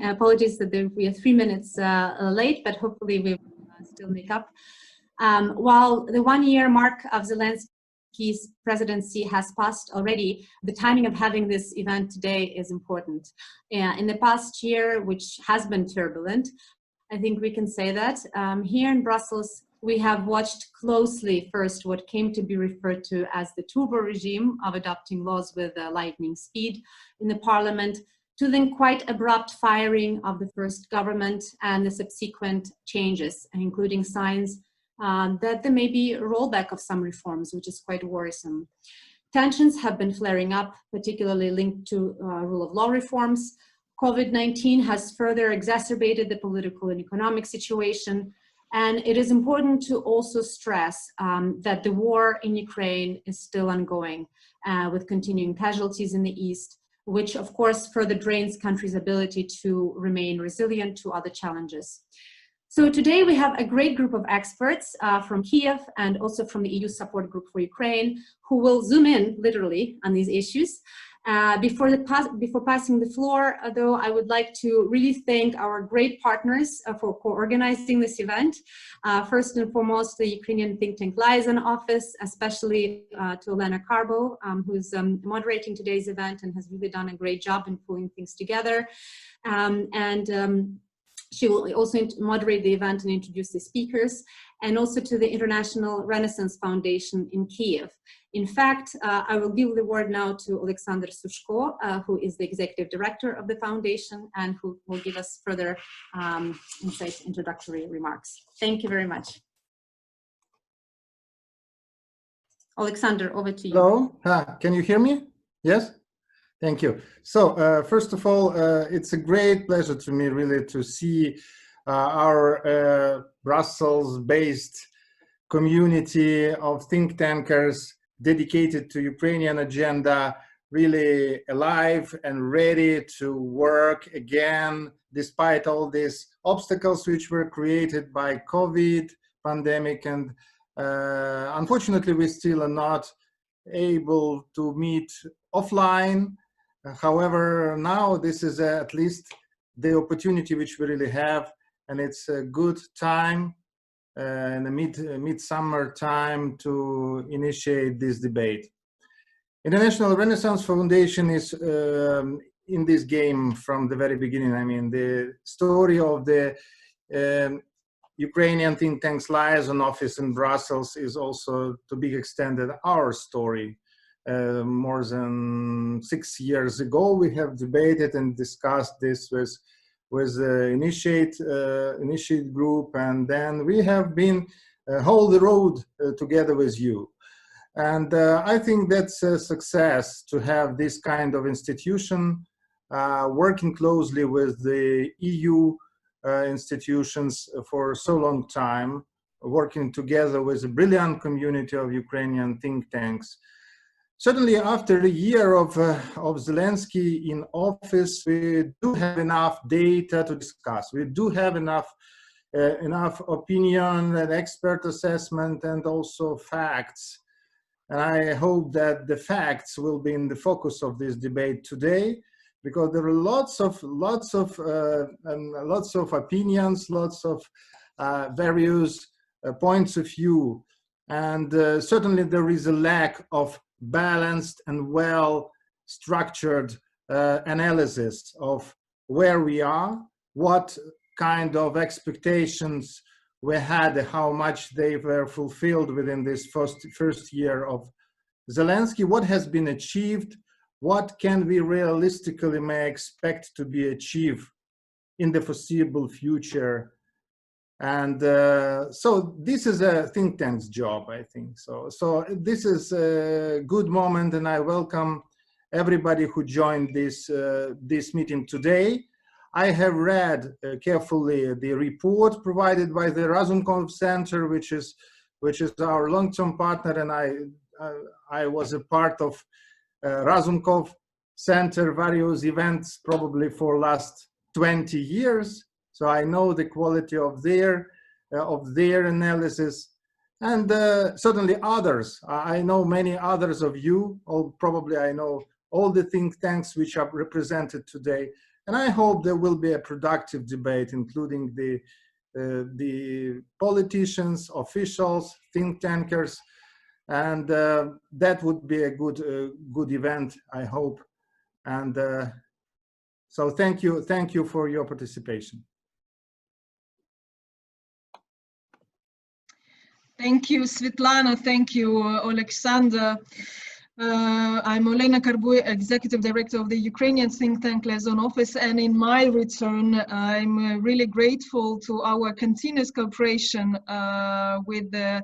Apologies that we are 3 minutes late, but hopefully we will still make up. While the 1-year mark of Zelensky's presidency has passed already, the timing of having this event today is important. In the past year, which has been turbulent, I think we can say that. Here in Brussels, we have watched closely first what came to be referred to as the turbo regime of adopting laws with lightning speed in the parliament, to then quite abrupt firing of the first government and the subsequent changes, including signs that there may be a rollback of some reforms, which is quite worrisome. Tensions have been flaring up, particularly linked to rule of law reforms. COVID-19 has further exacerbated the political and economic situation. And it is important to also stress that the war in Ukraine is still ongoing with continuing casualties in the East, which of course further drains country's ability to remain resilient to other challenges. So today we have a great group of experts from Kiev and also from the EU Support Group for Ukraine who will zoom in literally on these issues. Before passing the floor, though, I would like to really thank our great partners for co-organizing this event. First and foremost, the Ukrainian think tank Liaison office, especially to Olena Carbou, who's moderating today's event and has really done a great job in pulling things together. She will also moderate the event and introduce the speakers, and also to the International Renaissance Foundation in Kiev. In fact, I will give the word now to Oleksandr Sushko, who is the executive director of the foundation and who will give us further insight, introductory remarks. Thank you very much. Oleksandr, over to you. Hello, can you hear me? Yes? Thank you. So, first of all, it's a great pleasure to me really to see our Brussels-based community of think tankers dedicated to Ukrainian agenda really alive and ready to work again, despite all these obstacles which were created by COVID pandemic. And unfortunately, we still are not able to meet offline. However, now this is at least the opportunity which we really have, and it's a good time in the midsummer time to initiate this debate. International Renaissance Foundation is in this game from the very beginning. I mean, the story of the Ukrainian think tank's Liaison office in Brussels is also to be extended our story. More than 6 years ago, we have debated and discussed this with the initiate group, and then we have been whole the road together with you. And I think that's a success to have this kind of institution working closely with the EU institutions for so long time, working together with a brilliant community of Ukrainian think tanks. Certainly, after a year of Zelensky in office, we do have enough data to discuss. We do have enough opinion and expert assessment and also facts. And I hope that the facts will be in the focus of this debate today, because there are lots of opinions, lots of various points of view, and certainly there is a lack of balanced and well-structured analysis of where we are, what kind of expectations we had, how much they were fulfilled within this first year of Zelensky, what has been achieved, what can we realistically may expect to be achieved in the foreseeable future. And so this is a think tank's job, I think. So this is a good moment, and I welcome everybody who joined this meeting today. I have read carefully the report provided by the Razumkov Center, which is our long-term partner, and I was a part of Razumkov Center various events probably for last 20 years. So I know the quality of their analysis, and certainly others. I know many others of you, or probably I know all the think tanks which are represented today. And I hope there will be a productive debate, including the politicians, officials, think tankers, and that would be a good event, I hope. And so thank you for your participation. Thank you, Svitlana. Thank you, Oleksandr. I'm Olena, Carbou, Executive Director of the Ukrainian think tank Liaison office, and in my return, I'm really grateful to our continuous cooperation with the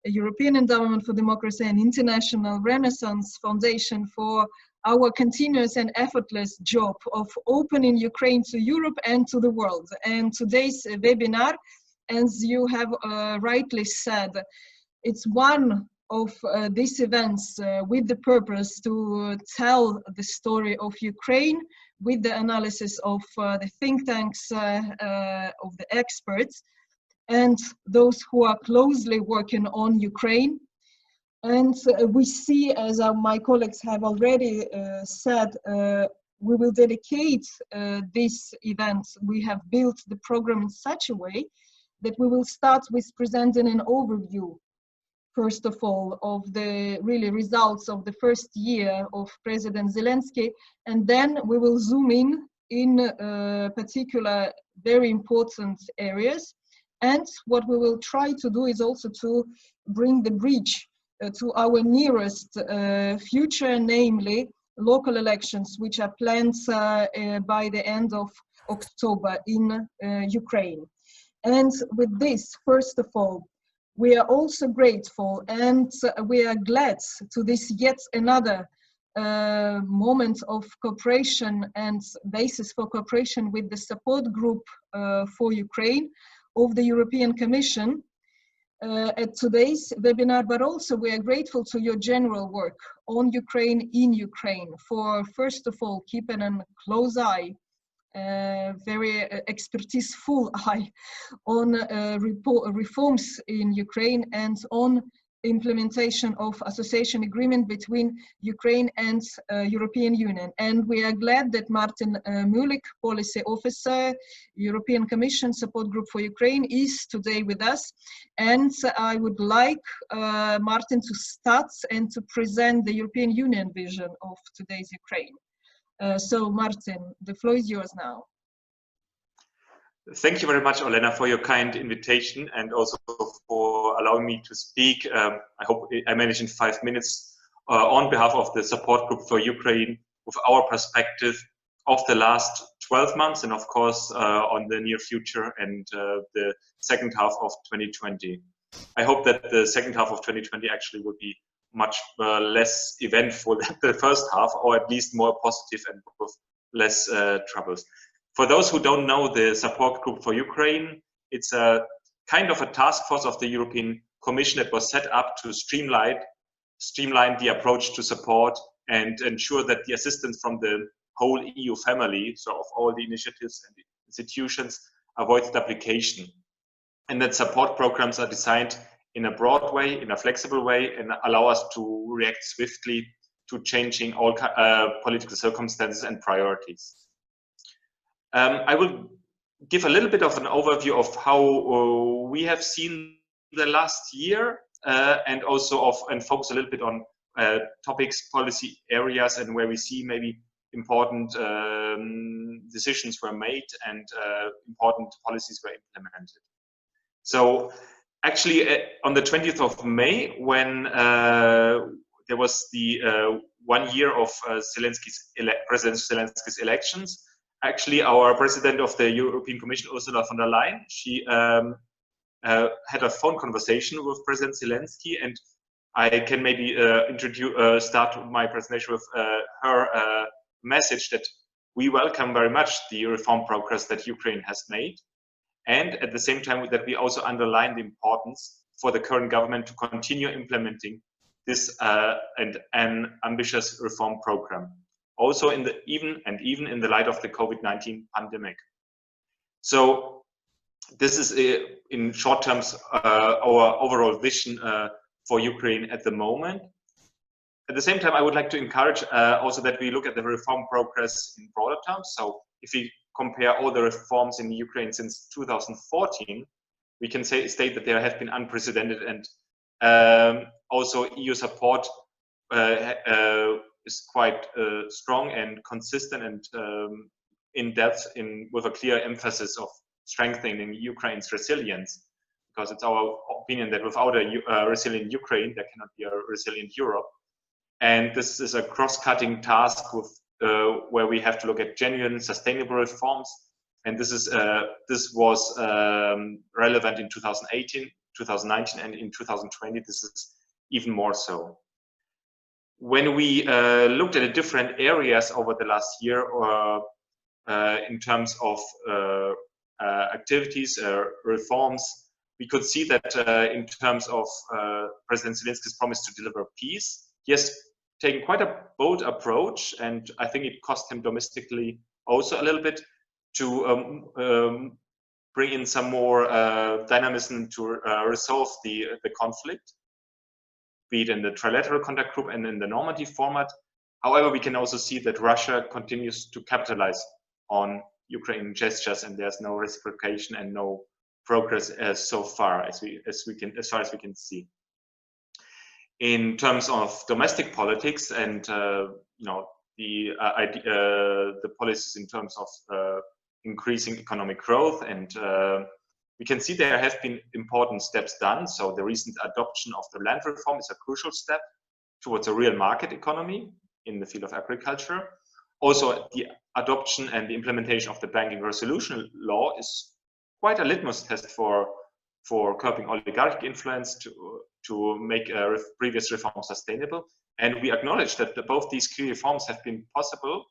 European Endowment for Democracy and International Renaissance Foundation for our continuous and effortless job of opening Ukraine to Europe and to the world. And today's webinar, as you have rightly said, it's one of these events with the purpose to tell the story of Ukraine with the analysis of the think tanks, of the experts, and those who are closely working on Ukraine. And we see, as my colleagues have already said, we will dedicate this event. We have built the program in such a way that we will start with presenting an overview, first of all, of the really results of the first year of President Zelensky, and then we will zoom in particular very important areas. And what we will try to do is also to bring the bridge to our nearest future, namely local elections, which are planned by the end of October in Ukraine. And with this, first of all, we are also grateful and we are glad to this yet another moment of cooperation and basis for cooperation with the support group for Ukraine of the European Commission at today's webinar, but also we are grateful to your general work on Ukraine, in Ukraine, for first of all keeping a close eye, very expertise-full eye on reforms in Ukraine and on implementation of association agreement between Ukraine and European Union. And we are glad that Martin Mühleck, Policy Officer, European Commission Support Group for Ukraine, is today with us. And I would like Martin to start and to present the European Union vision of today's Ukraine. So Martin, the floor is yours now. Thank you very much, Olena, for your kind invitation and also for allowing me to speak. I hope I manage in 5 minutes on behalf of the support group for Ukraine with our perspective of the last 12 months and of course on the near future and the second half of 2020. I hope that the second half of 2020 actually will be much less eventful than the first half, or at least more positive and with less troubles. For those who don't know the support group for Ukraine, it's a kind of a task force of the European Commission that was set up to streamline the approach to support and ensure that the assistance from the whole EU family, so of all the initiatives and the institutions, avoids duplication. And that support programs are designed in a broad way, in a flexible way, and allow us to react swiftly to changing all political circumstances and priorities. I will give a little bit of an overview of how we have seen the last year and also focus a little bit on topics, policy areas, and where we see maybe important decisions were made and important policies were implemented. So actually on the 20th of May, when there was the 1 year of President Zelensky's elections, actually, our president of the European Commission, Ursula von der Leyen, she had a phone conversation with President Zelensky, and I can maybe start my presentation with her message that we welcome very much the reform progress that Ukraine has made, and at the same time that we also underline the importance for the current government to continue implementing this and an ambitious reform program. Also even in the light of the Covid-19 pandemic. So this is in short terms our overall vision for Ukraine at the moment. At the same time, I would like to encourage also that we look at the reform progress in broader terms. So if we compare all the reforms in Ukraine since 2014, we can state that there have been unprecedented, and also EU support is quite strong and consistent and in depth, with a clear emphasis of strengthening Ukraine's resilience, because it's our opinion that without a resilient Ukraine, there cannot be a resilient Europe. And this is a cross-cutting task with, where we have to look at genuine, sustainable reforms. And this was relevant in 2018, 2019, and in 2020, this is even more so. When we looked at the different areas over the last year, in terms of activities, reforms, we could see that in terms of President Zelensky's promise to deliver peace, he has taken quite a bold approach, and I think it cost him domestically also a little bit to bring in some more dynamism to resolve the conflict, be it in the trilateral contact group and in the Normandy format. However, we can also see that Russia continues to capitalize on Ukrainian gestures, and there's no reciprocation and no progress so far as far as we can see. In terms of domestic politics and the policies in terms of increasing economic growth, and we can see there have been important steps done. So the recent adoption of the land reform is a crucial step towards a real market economy in the field of agriculture. Also, the adoption and the implementation of the banking resolution law is quite a litmus test for curbing oligarchic influence, to make previous reforms sustainable. And we acknowledge that both these key reforms have been possible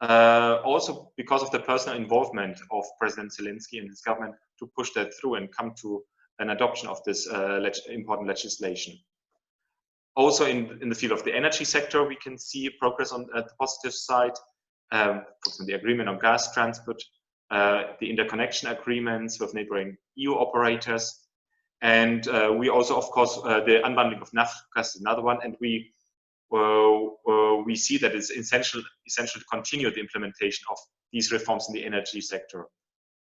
also because of the personal involvement of President Zelensky and his government to push that through and come to an adoption of this important legislation. Also in the field of the energy sector, we can see progress on the positive side, from the agreement on gas transport, the interconnection agreements with neighboring EU operators, and we also, of course, the unbundling of naphtha is another one, and we see that it's essential to continue the implementation of these reforms in the energy sector.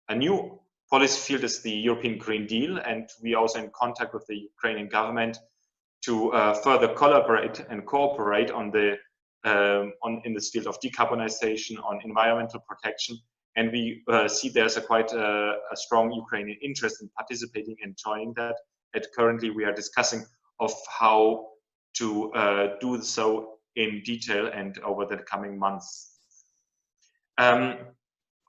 A new policy field is the European Green Deal, and we are also in contact with the Ukrainian government to further collaborate and cooperate on in this field of decarbonization, on environmental protection. And we see there's quite a strong Ukrainian interest in participating and joining that. And currently we are discussing of how to do so in detail and over the coming months.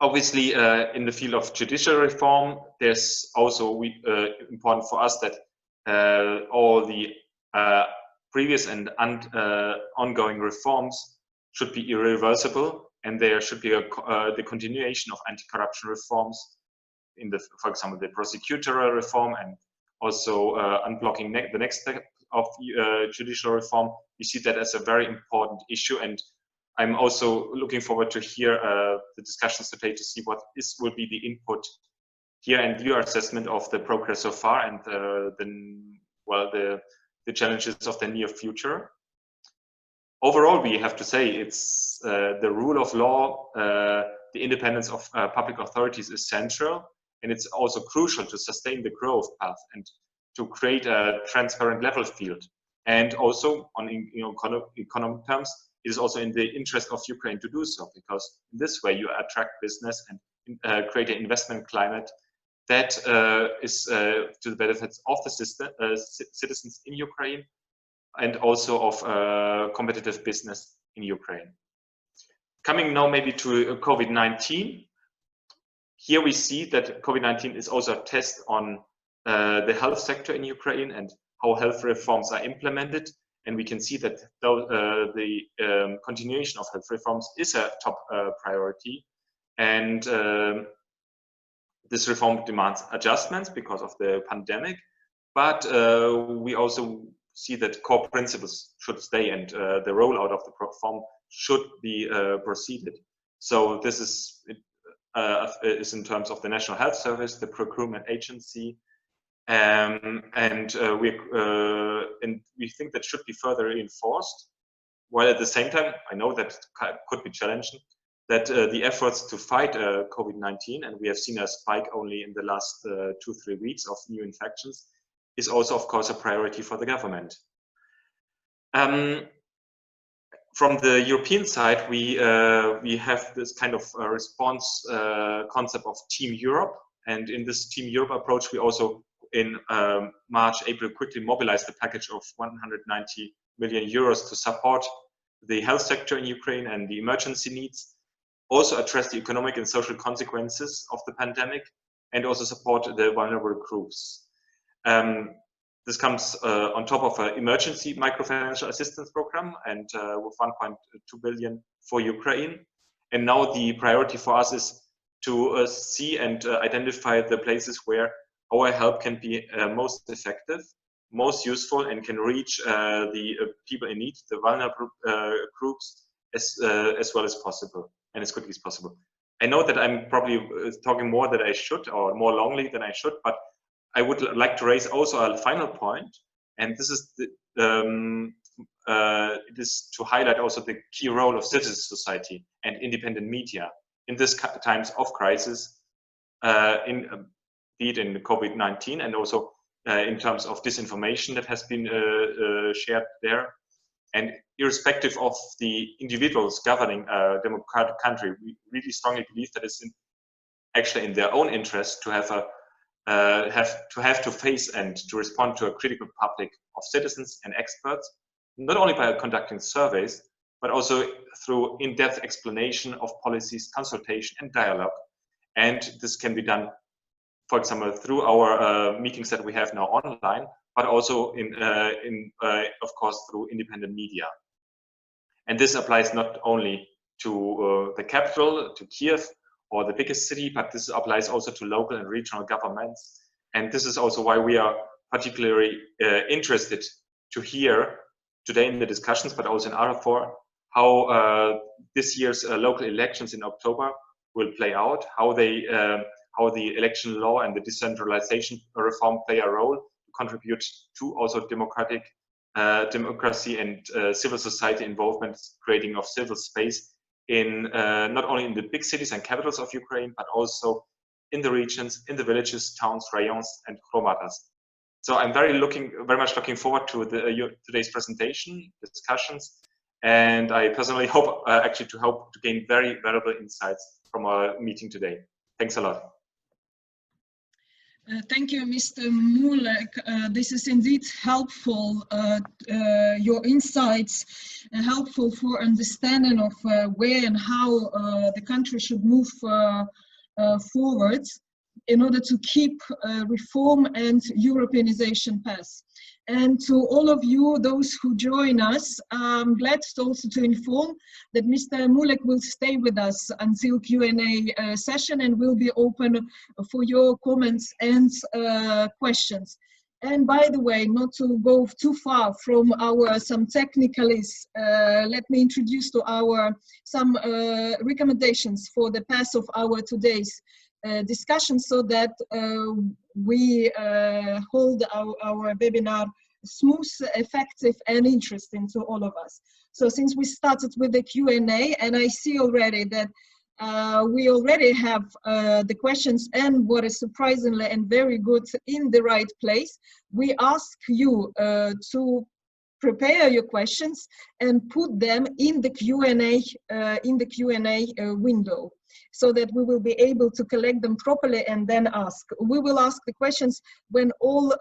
Obviously, in the field of judicial reform, there's also important for us that all the previous and ongoing reforms should be irreversible, and there should be the continuation of anti-corruption reforms in for example, the prosecutorial reform, and also unblocking the next step of judicial reform. We see that as a very important issue, and I'm also looking forward to hear the discussions today to see what will be the input here and your assessment of the progress so far, and the challenges of the near future. Overall, we have to say it's the rule of law, the independence of public authorities is central, and it's also crucial to sustain the growth path and to create a transparent level field. And also, on economic terms, it is also in the interest of Ukraine to do so, because in this way you attract business and create an investment climate that is to the benefits of the citizens in Ukraine, and also of competitive business in Ukraine. Coming now maybe to COVID-19. Here we see that COVID-19 is also a test on the health sector in Ukraine and how health reforms are implemented. And we can see that the continuation of health reforms is a top priority. And this reform demands adjustments because of the pandemic, but we also see that core principles should stay, and the rollout of the reform should be proceeded. So this is in terms of the National Health Service, the procurement agency, and we think that should be further reinforced. While at the same time, I know that could be challenging. that the efforts to fight COVID-19, and we have seen a spike only in the last 2-3 weeks of new infections, is also, of course, a priority for the government. From the European side, we have this kind of response concept of Team Europe, and in this Team Europe approach, we also in March, April quickly mobilized a package of 190 million euros to support the health sector in Ukraine and the emergency needs, also address the economic and social consequences of the pandemic, and also support the vulnerable groups. This comes on top of an emergency microfinancial assistance program and with 1.2 billion for Ukraine. And now the priority for us is to see and identify the places where our help can be most effective, most useful, and can reach the people in need, the vulnerable groups, as well as possible and as quickly as possible. I know that I'm probably talking more than I should, or more longly than I should, but I would like to raise also a final point, and this is it is to highlight also the key role of civil society and independent media in this times of crisis, be it in COVID-19 and also in terms of disinformation that has been shared there. And irrespective of the individuals governing a democratic country, we really strongly believe that it's actually in their own interest to have to face and to respond to a critical public of citizens and experts, not only by conducting surveys, but also through in-depth explanation of policies, consultation, and dialogue. And this can be done, for example, through our meetings that we have now online, but also of course, through independent media. And this applies not only to the capital, to Kiev, or the biggest city, but this applies also to local and regional governments. And this is also why we are particularly interested to hear today in the discussions, but also in other fora, how this year's local elections in October will play out, how the election law and the decentralization reform play a role to contribute to also democracy and civil society involvement, creating of civil space in not only in the big cities and capitals of Ukraine, but also in the regions, in the villages, towns, rayons, and hromadas. So I'm very much looking forward to today's presentation, discussions, and I personally hope to gain very valuable insights from our meeting today. Thanks a lot. Thank you, Mr. Mühleck. This is indeed helpful, your insights, helpful for understanding of where and how the country should move forward in order to keep reform and Europeanization path. And to all of you, those who join us, I'm glad also to inform that Mr. Mühleck will stay with us until Q&A session and will be open for your comments and questions. And by the way, not to go too far from some technicalists, let me introduce to some recommendations for the path of our today's discussion, so that we hold our webinar smooth, effective, and interesting to all of us. So since we started with the Q&A, and I see already that we already have the questions, and what is surprisingly and very good, in the right place, we ask you to prepare your questions and put them in the Q&A window, so that we will be able to collect them properly and then ask. We will ask the questions when all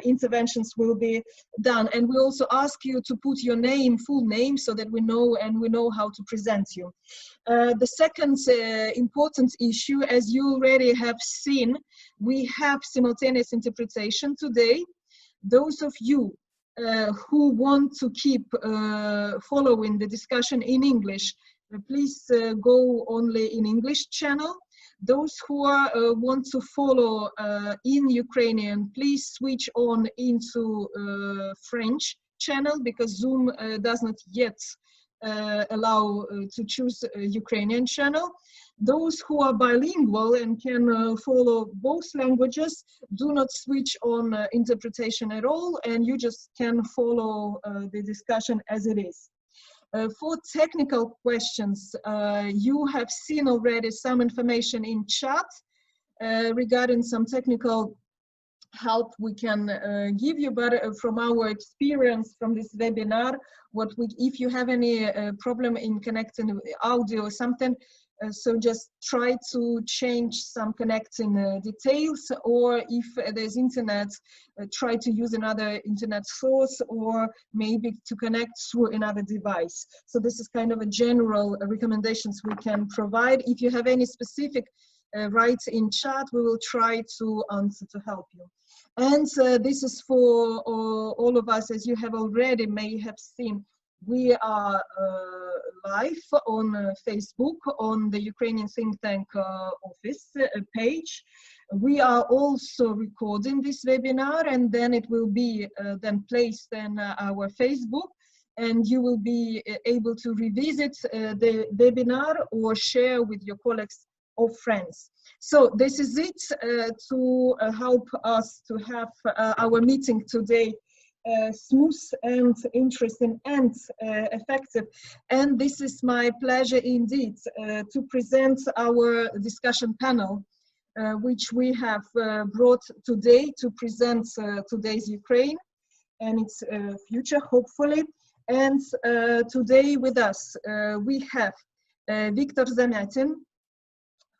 interventions will be done, and we also ask you to put your name, full name, so that we know how to present you. The second important issue, as you already have seen, we have simultaneous interpretation today. Those of you who want to keep following the discussion in English, please go only in English channel. Those who want to follow in Ukrainian, please switch on into French channel, because Zoom does not yet allow to choose a Ukrainian channel. Those who are bilingual and can follow both languages, do not switch on interpretation at all, and you just can follow the discussion as it is. For technical questions, you have seen already some information in chat regarding some technical help we can give you, but from our experience from this webinar, if you have any problem in connecting audio or something, so just try to change some connecting details, or if there's internet, try to use another internet source, or maybe to connect through another device. So this is kind of a general recommendations we can provide. If you have any specific write in chat, we will try to answer to help you. And this is for all of us, as you have already may have seen. We are live on Facebook on the Ukrainian think tank office page. We are also recording this webinar, and then it will be then placed in our Facebook, and you will be able to revisit the webinar or share with your colleagues or friends. So this is it to help us to have our meeting today smooth and interesting and effective. And this is my pleasure indeed to present our discussion panel, which we have brought today to present today's Ukraine and its future, hopefully. And today with us, we have Viktor Zamiatin,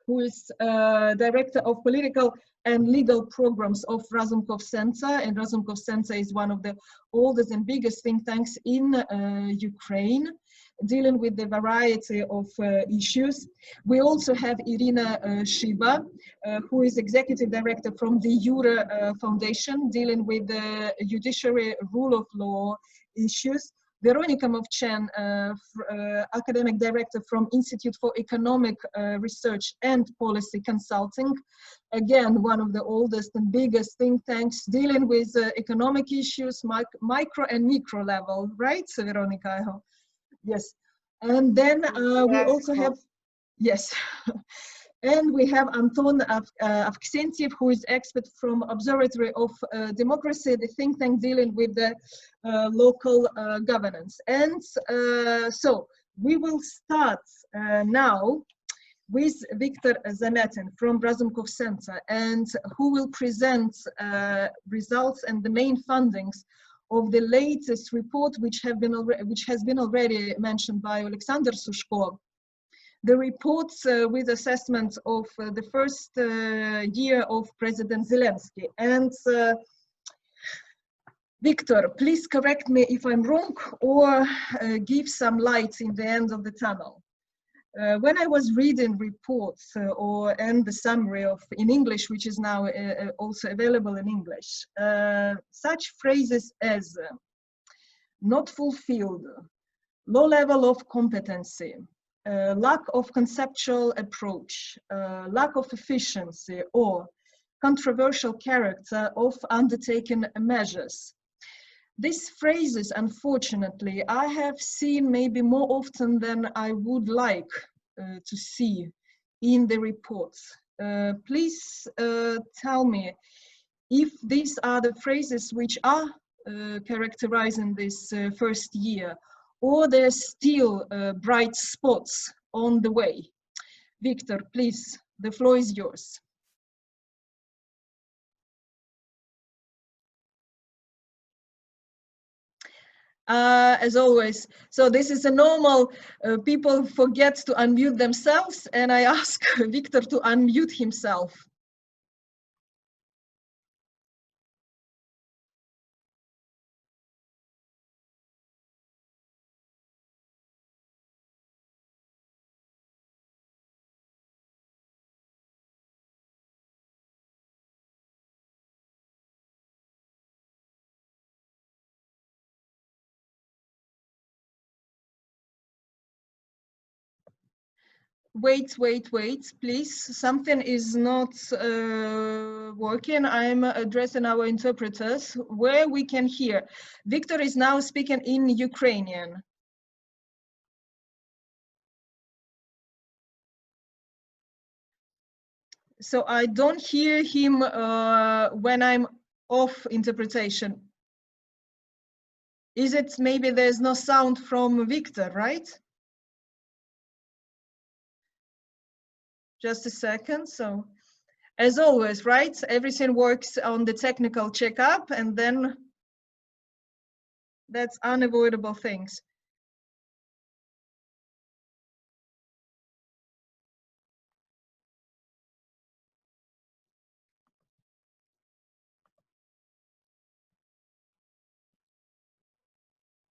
who is Director of Political and Legal Programs of Razumkov Center. And Razumkov Center is one of the oldest and biggest think tanks in Ukraine, dealing with the variety of issues. We also have Iryna Shyba, who is Executive Director from the DEJURE Foundation, dealing with the judiciary rule of law issues. Veronika Movchen, Academic Director from Institute for Economic Research and Policy Consulting. Again, one of the oldest and biggest think tanks dealing with economic issues, micro and micro level, right, Veronika, I hope? Yes. And then we also have, yes. And we have Anton Avksentiev, who is expert from Observatory of Democracy, the think tank dealing with the local governance. And so we will start now with Viktor Zamiatin from Razumkov Center, and who will present results and the main findings of the latest report, which has been already mentioned by Oleksandr Sushko. The reports with assessment of the first year of President Zelensky. And Viktor, please correct me if I'm wrong, or give some light in the end of the tunnel. When I was reading reports and the summary in English, which is now also available in English, such phrases as not fulfilled, low level of competency, lack of conceptual approach, lack of efficiency, or controversial character of undertaken measures. These phrases, unfortunately, I have seen maybe more often than I would like to see in the reports. Please tell me if these are the phrases which are characterizing this first year, or there's still bright spots on the way. Viktor, please, the floor is yours. As always, so this is a normal, people forget to unmute themselves, and I ask Viktor to unmute himself. Wait, please. Something is not working. I'm addressing our interpreters where we can hear. Viktor is now speaking in Ukrainian. So I don't hear him when I'm off interpretation. Is it maybe there's no sound from Viktor, right? Just a second. So as always, right? Everything works on the technical checkup, and then that's unavoidable things.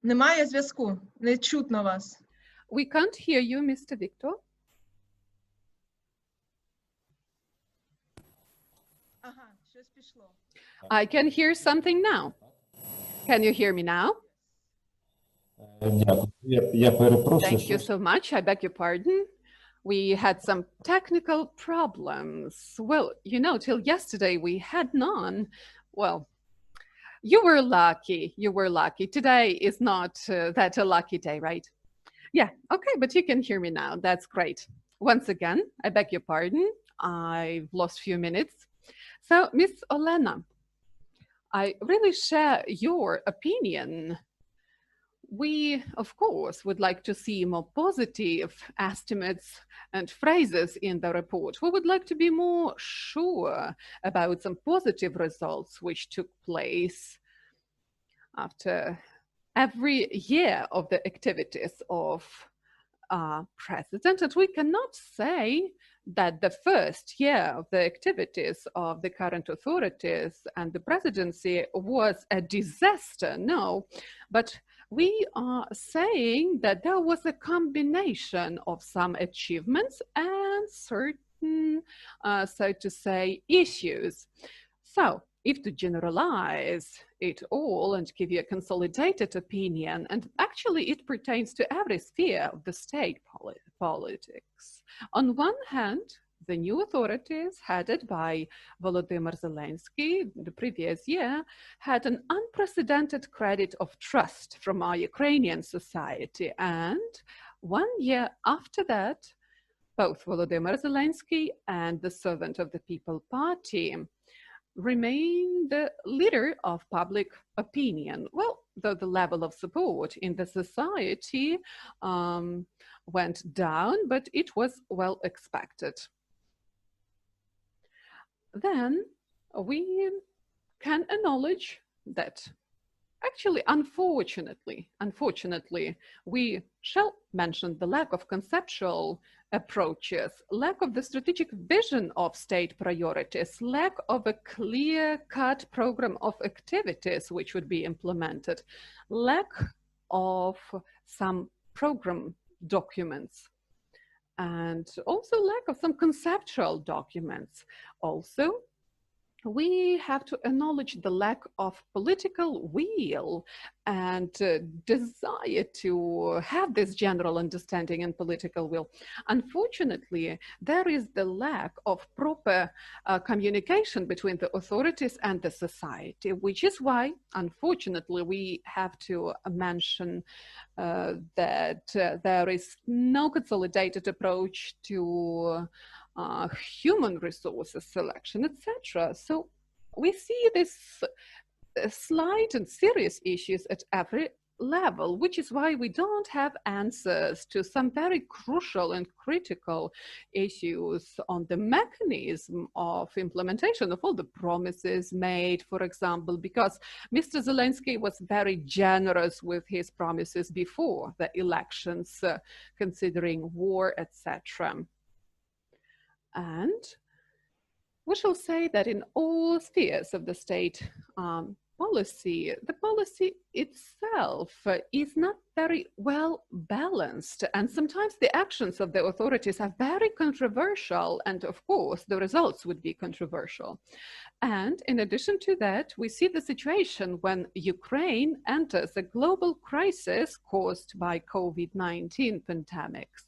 Немає зв'язку, не чутно вас. We can't hear you, Mr. Viktor. Ага, щось пішло. I can hear something now. Can you hear me now? Дякую. Я перепрошую. Thank you so much. I beg your pardon. We had some technical problems. Well, you know, till yesterday we had none. Well, you were lucky. You were lucky. Today is not that a lucky day, right? Yeah, okay, but you can hear me now. That's great. Once again, I beg your pardon. I've lost a few minutes. So, Miss Olena, I really share your opinion. We, of course, would like to see more positive estimates and phrases in the report. We would like to be more sure about some positive results which took place after every year of the activities of our president. And we cannot say that the first year of the activities of the current authorities and the presidency was a disaster. No, but we are saying that there was a combination of some achievements and certain, so to say, issues. So, if to generalize it all and give you a consolidated opinion, and actually it pertains to every sphere of the state politics. On one hand, the new authorities headed by Volodymyr Zelensky the previous year had an unprecedented credit of trust from our Ukrainian society. And 1 year after that, both Volodymyr Zelensky and the Servant of the People Party remain the leader of public opinion. Well, though the level of support in the society went down, but it was well expected. Then we can acknowledge that actually, unfortunately, we shall mention the lack of conceptual approaches, lack of the strategic vision of state priorities, lack of a clear-cut program of activities which would be implemented, lack of some program documents, and also lack of some conceptual documents. Also, we have to acknowledge the lack of political will and desire to have this general understanding and political will. Unfortunately, there is the lack of proper communication between the authorities and the society, which is why, unfortunately, we have to mention that there is no consolidated approach to human resources selection, etc. So we see this slight and serious issues at every level, which is why we don't have answers to some very crucial and critical issues on the mechanism of implementation of all the promises made, for example, because Mr. Zelensky was very generous with his promises before the elections, considering war, etc. And we shall say that in all spheres of the state policy, the policy itself is not very well balanced. And sometimes the actions of the authorities are very controversial. And of course, the results would be controversial. And in addition to that, we see the situation when Ukraine enters a global crisis caused by COVID-19 pandemics,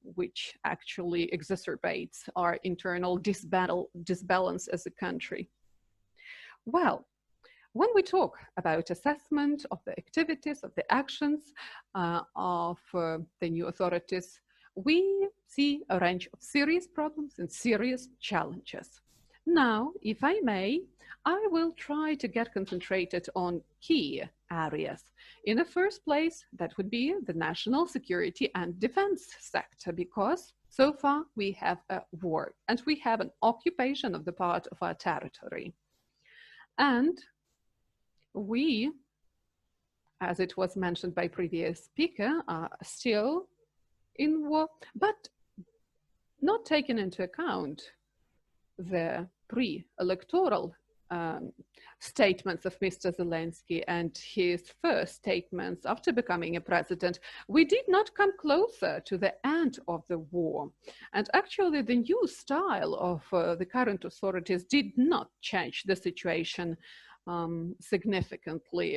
which actually exacerbates our internal disbalance as a country. Well, when we talk about assessment of the activities, of the actions of the new authorities, we see a range of serious problems and serious challenges. Now, if I may, I will try to get concentrated on key areas. In the first place, that would be the national security and defense sector, because so far we have a war and we have an occupation of the part of our territory. And we, as it was mentioned by previous speaker, are still in war, but not taking into account the pre-electoral statements of Mr. Zelensky and his first statements after becoming a president, we did not come closer to the end of the war. And actually the new style of the current authorities did not change the situation significantly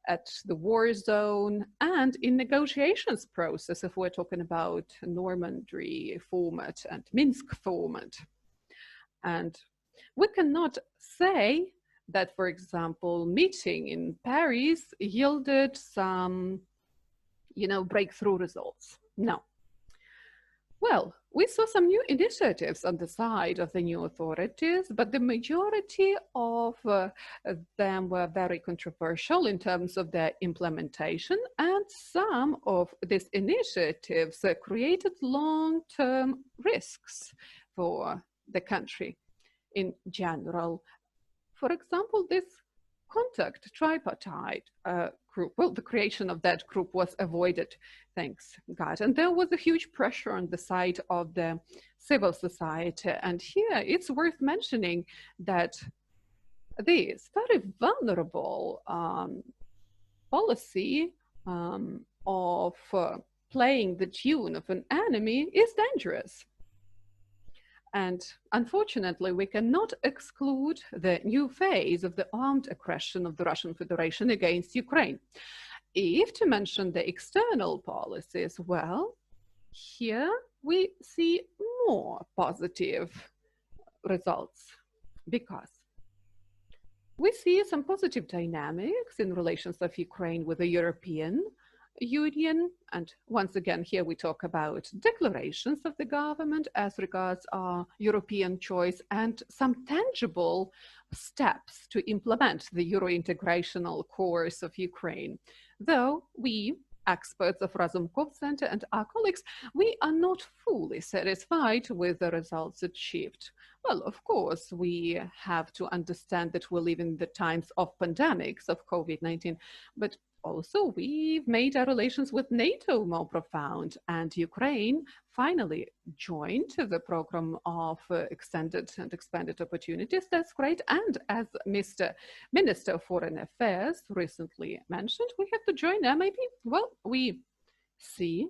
at the war zone and in negotiations process, if we're talking about Normandy format and Minsk format. And we cannot say that, for example, meeting in Paris yielded some, breakthrough results. No. Well, we saw some new initiatives on the side of the new authorities, but the majority of them were very controversial in terms of their implementation, and some of these initiatives created long-term risks for the country in general. For example, this contact tripartite group, well, the creation of that group was avoided, thanks God. And there was a huge pressure on the side of the civil society. And here it's worth mentioning that this very vulnerable policy of playing the tune of an enemy is dangerous. And unfortunately, we cannot exclude the new phase of the armed aggression of the Russian Federation against Ukraine. If to mention the external policies, well, here we see more positive results because we see some positive dynamics in relations of Ukraine with the European Union, and once again here we talk about declarations of the government as regards our European choice and some tangible steps to implement the Euro-integrational course of Ukraine. Though we, experts of Razumkov Center and our colleagues, we are not fully satisfied with the results achieved. Well, of course, we have to understand that we live in the times of pandemics of COVID-19, but also, we've made our relations with NATO more profound, and Ukraine finally joined the program of extended and expanded opportunities. That's great. And as Mr. Minister of Foreign Affairs recently mentioned, we have to join MIP. Well, we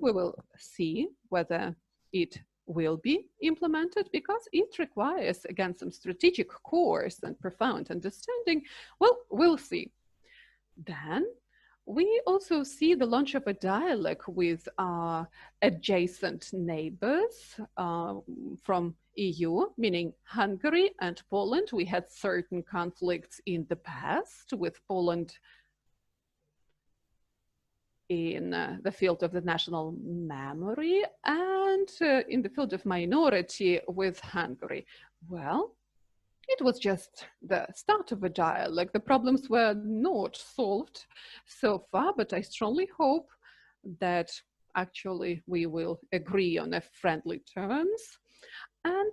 will see whether it will be implemented, because it requires, again, some strategic course and profound understanding. Well, we'll see. Then we also see the launch of a dialogue with our adjacent neighbors from EU, meaning Hungary and Poland. We had certain conflicts in the past with Poland in the field of the national memory and in the field of minority with Hungary. Well, it was just the start of a dialogue. The problems were not solved so far, but I strongly hope that actually we will agree on a friendly terms. And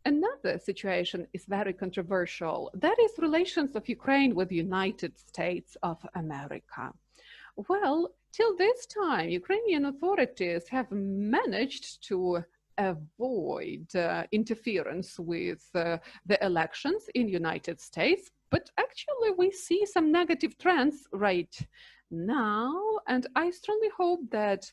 another situation is very controversial. That is relations of Ukraine with the United States of America. Well, till this time, Ukrainian authorities have managed to avoid interference with the elections in United States, but actually we see some negative trends right now, and I strongly hope that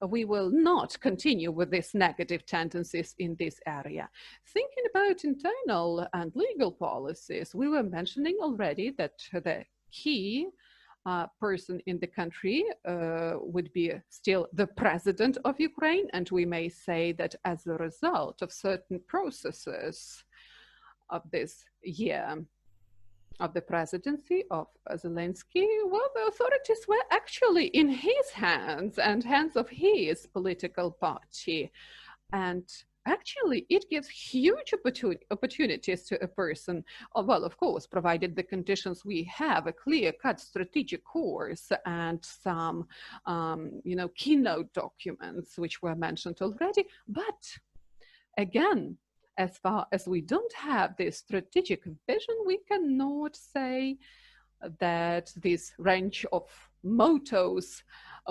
we will not continue with these negative tendencies in this area. Thinking about internal and legal policies, we were mentioning already that the key person in the country would be still the president of Ukraine, and we may say that as a result of certain processes of this year of the presidency of Zelensky, well, the authorities were actually in his hands and hands of his political party. And actually, it gives huge opportunities to a person. Well, of course, provided the conditions we have a clear-cut strategic course and some, keynote documents, which were mentioned already. But again, as far as we don't have this strategic vision, we cannot say that this range of mottos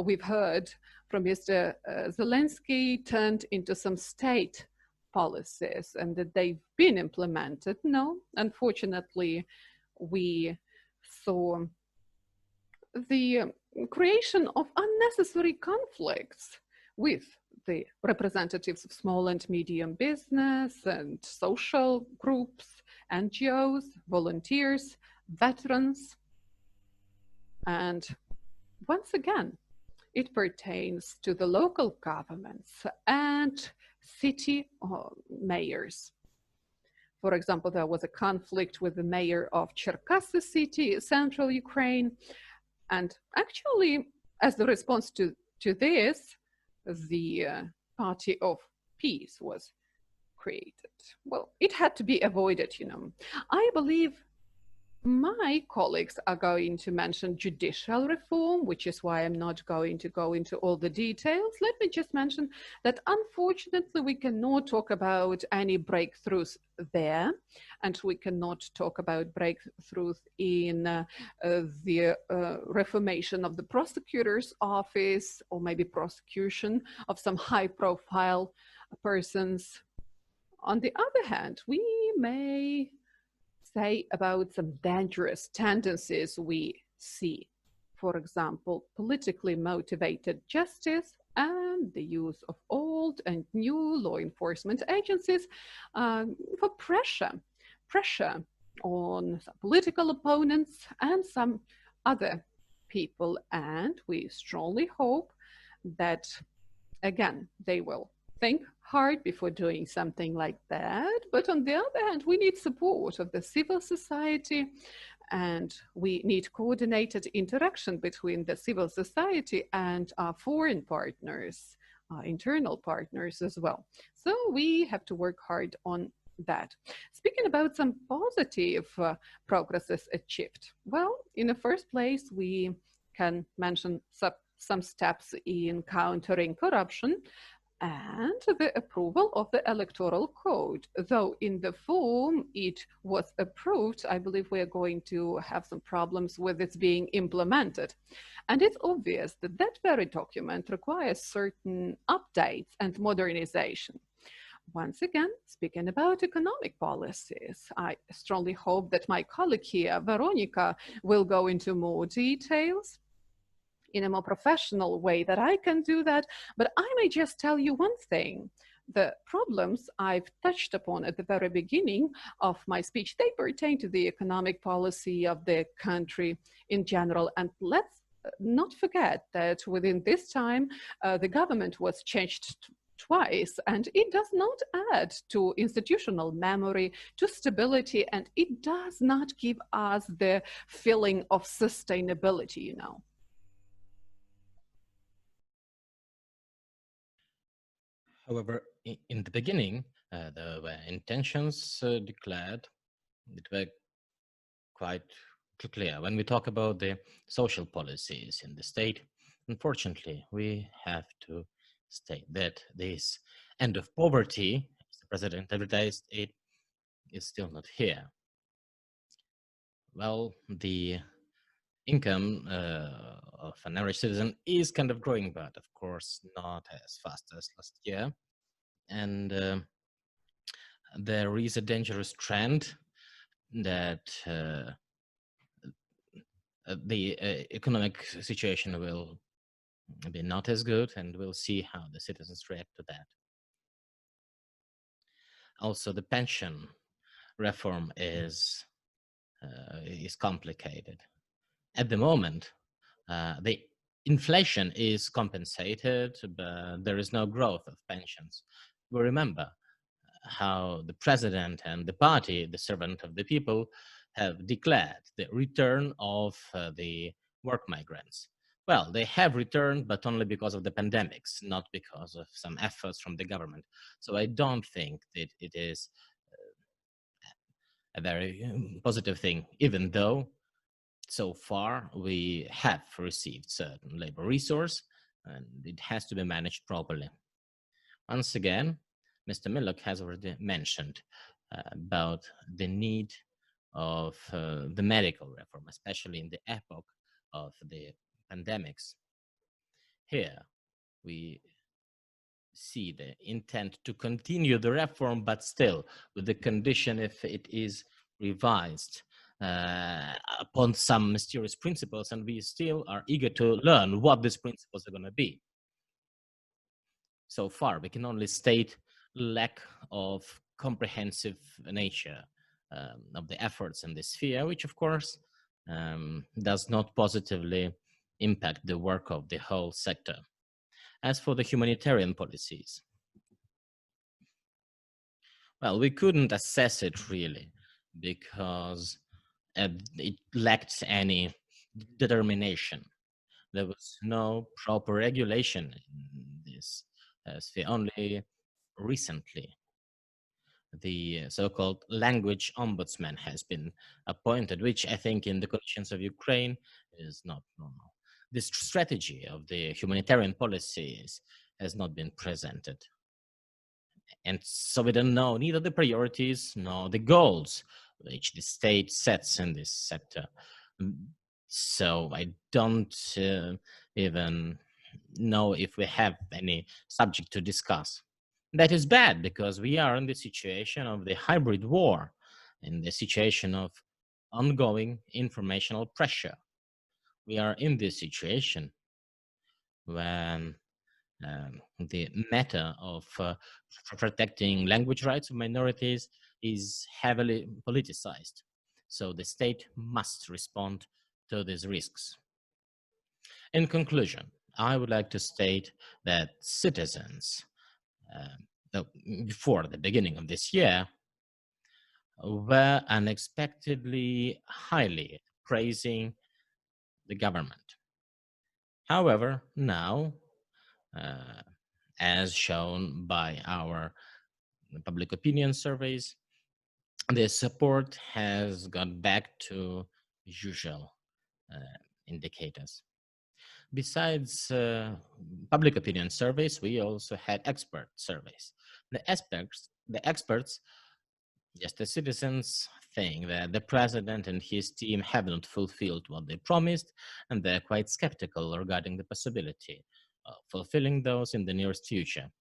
we've heard from Mr. Zelensky turned into some state policies and that they've been implemented. No, unfortunately, we saw the creation of unnecessary conflicts with the representatives of small and medium business and social groups, NGOs, volunteers, veterans. And once again, it pertains to the local governments and city mayors. For example, there was a conflict with the mayor of Cherkasy city, central Ukraine. And actually, as the response to this, the Party of Peace was created. Well, it had to be avoided, you know. I believe my colleagues are going to mention judicial reform, which is why I'm not going to go into all the details. Let me just mention that unfortunately we cannot talk about any breakthroughs there, and we cannot talk about breakthroughs in the reformation of the prosecutor's office, or maybe prosecution of some high-profile persons. On the other hand, we may say about some dangerous tendencies we see. For example, politically motivated justice and the use of old and new law enforcement agencies for pressure on some political opponents and some other people. And we strongly hope that, again, they will think hard before doing something like that. But on the other hand, we need support of the civil society, and we need coordinated interaction between the civil society and our foreign partners, our internal partners as well. So we have to work hard on that. Speaking about some positive progresses achieved, well, in the first place, we can mention some steps in countering corruption and the approval of the electoral code. Though in the form it was approved, I believe we are going to have some problems with its being implemented. And it's obvious that that very document requires certain updates and modernization. Once again, speaking about economic policies, I strongly hope that my colleague here, Veronica, will go into more details in a more professional way that I can do that. But I may just tell you one thing. The problems I've touched upon at the very beginning of my speech, they pertain to the economic policy of the country in general. And let's not forget that within this time, the government was changed twice, and it does not add to institutional memory, to stability, and it does not give us the feeling of sustainability, you know. However, in the beginning, there were intentions declared that were quite clear. When we talk about the social policies in the state, unfortunately, we have to state that this end of poverty, as the president advertised it, is still not here. Well, the income of an average citizen is kind of growing, but of course not as fast as last year. And there is a dangerous trend that the economic situation will be not as good, and we'll see how the citizens react to that. Also, the pension reform is complicated. At the moment, the inflation is compensated, but there is no growth of pensions. We remember how the president and the party, the servant of the people, have declared the return of the work migrants. well, they have returned, but only because of the pandemics, not because of some efforts from the government. So I don't think that it is a very positive thing, even though so far we have received certain labor resource and it has to be managed properly. Once again, Mr. Mühleck has already mentioned about the need of the medical reform, especially in the epoch of the pandemics. Here we see the intent to continue the reform, but still with the condition if it is revised upon some mysterious principles, and we still are eager to learn what these principles are going to be. So far, we can only state lack of comprehensive nature of the efforts in this sphere, which of course does not positively impact the work of the whole sector. As for the humanitarian policies, well, we couldn't assess it really because it lacked any determination. There was no proper regulation in this sphere. Only recently, the so-called language ombudsman has been appointed, which I think in the conditions of Ukraine is not normal. This strategy of the humanitarian policies has not been presented. And so we don't know neither the priorities nor the goals which the state sets in this sector. So I don't even know if we have any subject to discuss. That is bad because we are in the situation of the hybrid war, in the situation of ongoing informational pressure. We are in this situation when the matter of protecting language rights of minorities is heavily politicized. So the state must respond to these risks. In conclusion, I would like to state that citizens, before the beginning of this year, were unexpectedly highly praising the government. However, now, as shown by our public opinion surveys, the support has gone back to usual indicators. Besides public opinion surveys, we also had expert surveys. The experts, just the citizens, think that the president and his team have not fulfilled what they promised, and they're quite skeptical regarding the possibility of fulfilling those in the nearest future.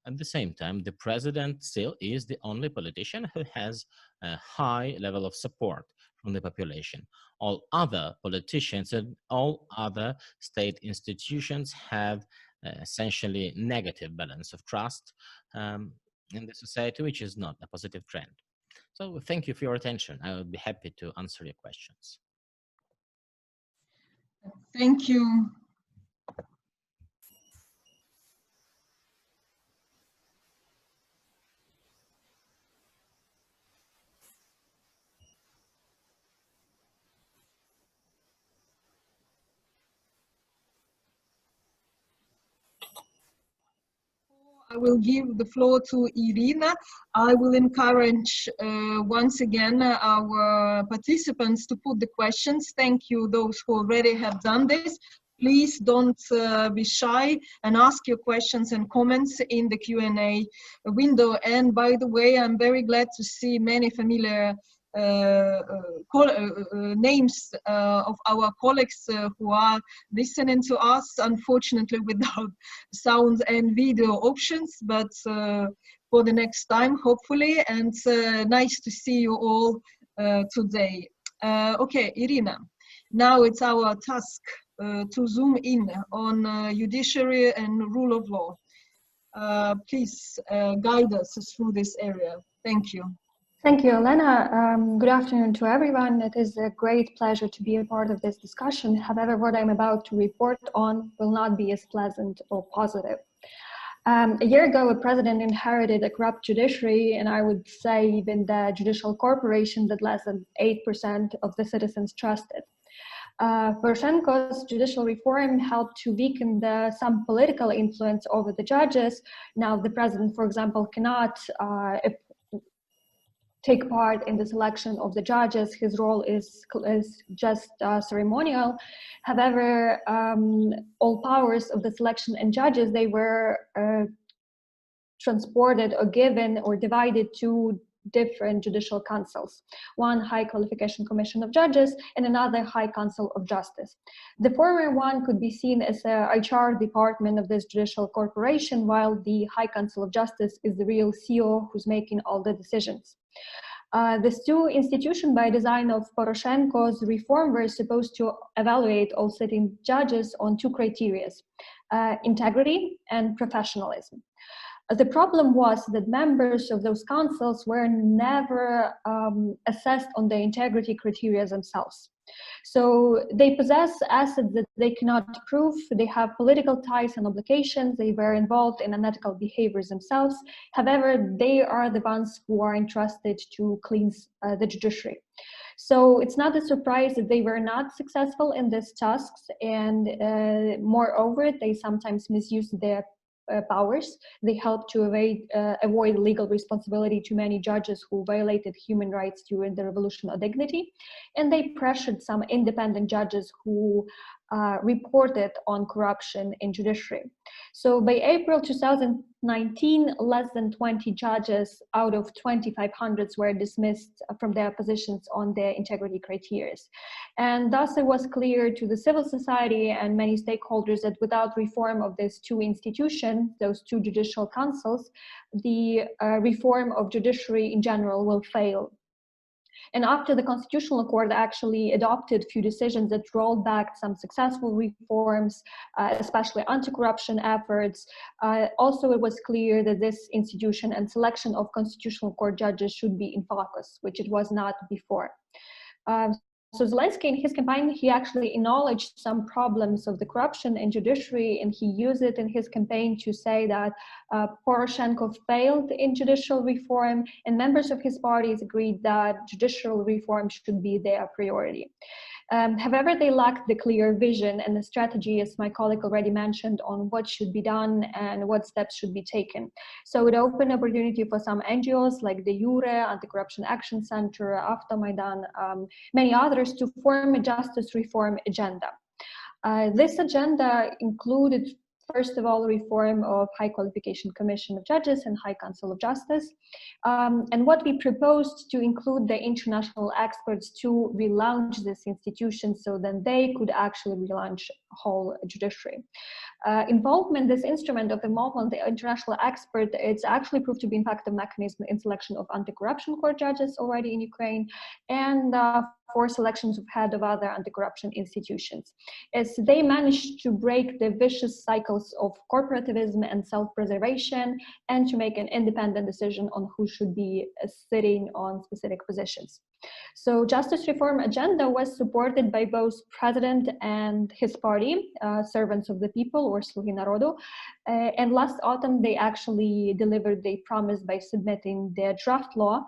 At the same time, the president still is the only politician who has a high level of support from the population. All other politicians and all other state institutions have essentially negative balance of trust in the society, which is not a positive trend. So thank you for your attention. I would be happy to answer your questions. Thank you. I will give the floor to Iryna. I will encourage once again our participants to put the questions. Thank you those who already have done this. Please don't be shy and ask your questions and comments in the Q&A window. And by the way, I'm very glad to see many familiar names of our colleagues who are listening to us, unfortunately without sound and video options, but for the next time, hopefully, and nice to see you all today. Okay, Iryna, now it's our task to zoom in on judiciary and rule of law. Please guide us through this area. Thank you. Thank you, Olena. Good afternoon to everyone. It is a great pleasure to be a part of this discussion. However, what I'm about to report on will not be as pleasant or positive. A year ago, a president inherited a corrupt judiciary, and I would say even the judicial corporation that less than 8% of the citizens trusted. Poroshenko's judicial reform helped to weaken some political influence over the judges. Now the president, for example, cannot take part in the selection of the judges. His role is just ceremonial. However, all powers of the selection and judges, they were transported or given or divided to different judicial councils, one High Qualification Commission of Judges and another High Council of Justice. The former one could be seen as a HR department of this judicial corporation, while the High Council of Justice is the real CEO who's making all the decisions. These two institutions, by design of Poroshenko's reform, were supposed to evaluate all sitting judges on two criteria, integrity and professionalism. The problem was that members of those councils were never assessed on the integrity criteria themselves. So they possess assets that they cannot prove, they have political ties and obligations, they were involved in unethical behaviors themselves. However, they are the ones who are entrusted to cleanse the judiciary. So it's not a surprise that they were not successful in these tasks, and moreover, they sometimes misused their powers. They helped to avoid legal responsibility to many judges who violated human rights during the Revolution of Dignity, and they pressured some independent judges who reported on corruption in judiciary. So by April 2019, less than 20 judges out of 2,500 were dismissed from their positions on their integrity criteria. And thus it was clear to the civil society and many stakeholders that without reform of these two institutions, those two judicial councils, the reform of judiciary in general will fail. And after the Constitutional Court actually adopted a few decisions that rolled back some successful reforms, especially anti-corruption efforts, also it was clear that this institution and selection of Constitutional Court judges should be in focus, which it was not before. So Zelensky, in his campaign, he actually acknowledged some problems of the corruption in judiciary, and he used it in his campaign to say that Poroshenko failed in judicial reform, and members of his parties agreed that judicial reform should be their priority. However, they lacked the clear vision and the strategy, as my colleague already mentioned, on what should be done and what steps should be taken. So it opened opportunity for some NGOs like DEJURE, Anti-Corruption Action Center, Aftomaidan, many others to form a justice reform agenda. This agenda included, first of all, reform of High Qualification Commission of Judges and High Council of Justice. And what we proposed to include the international experts to relaunch this institution so then they could actually relaunch whole judiciary. Involvement, this instrument of involvement, the international expert, it's actually proved to be in fact a mechanism in selection of anti-corruption court judges already in Ukraine, and for selections of head of other anti-corruption institutions, as they managed to break the vicious cycles of corporativism and self-preservation and to make an independent decision on who should be sitting on specific positions. So justice reform agenda was supported by both president and his party, Servants of the People or Slugi Narodu, and last autumn they actually delivered their promise by submitting their draft law,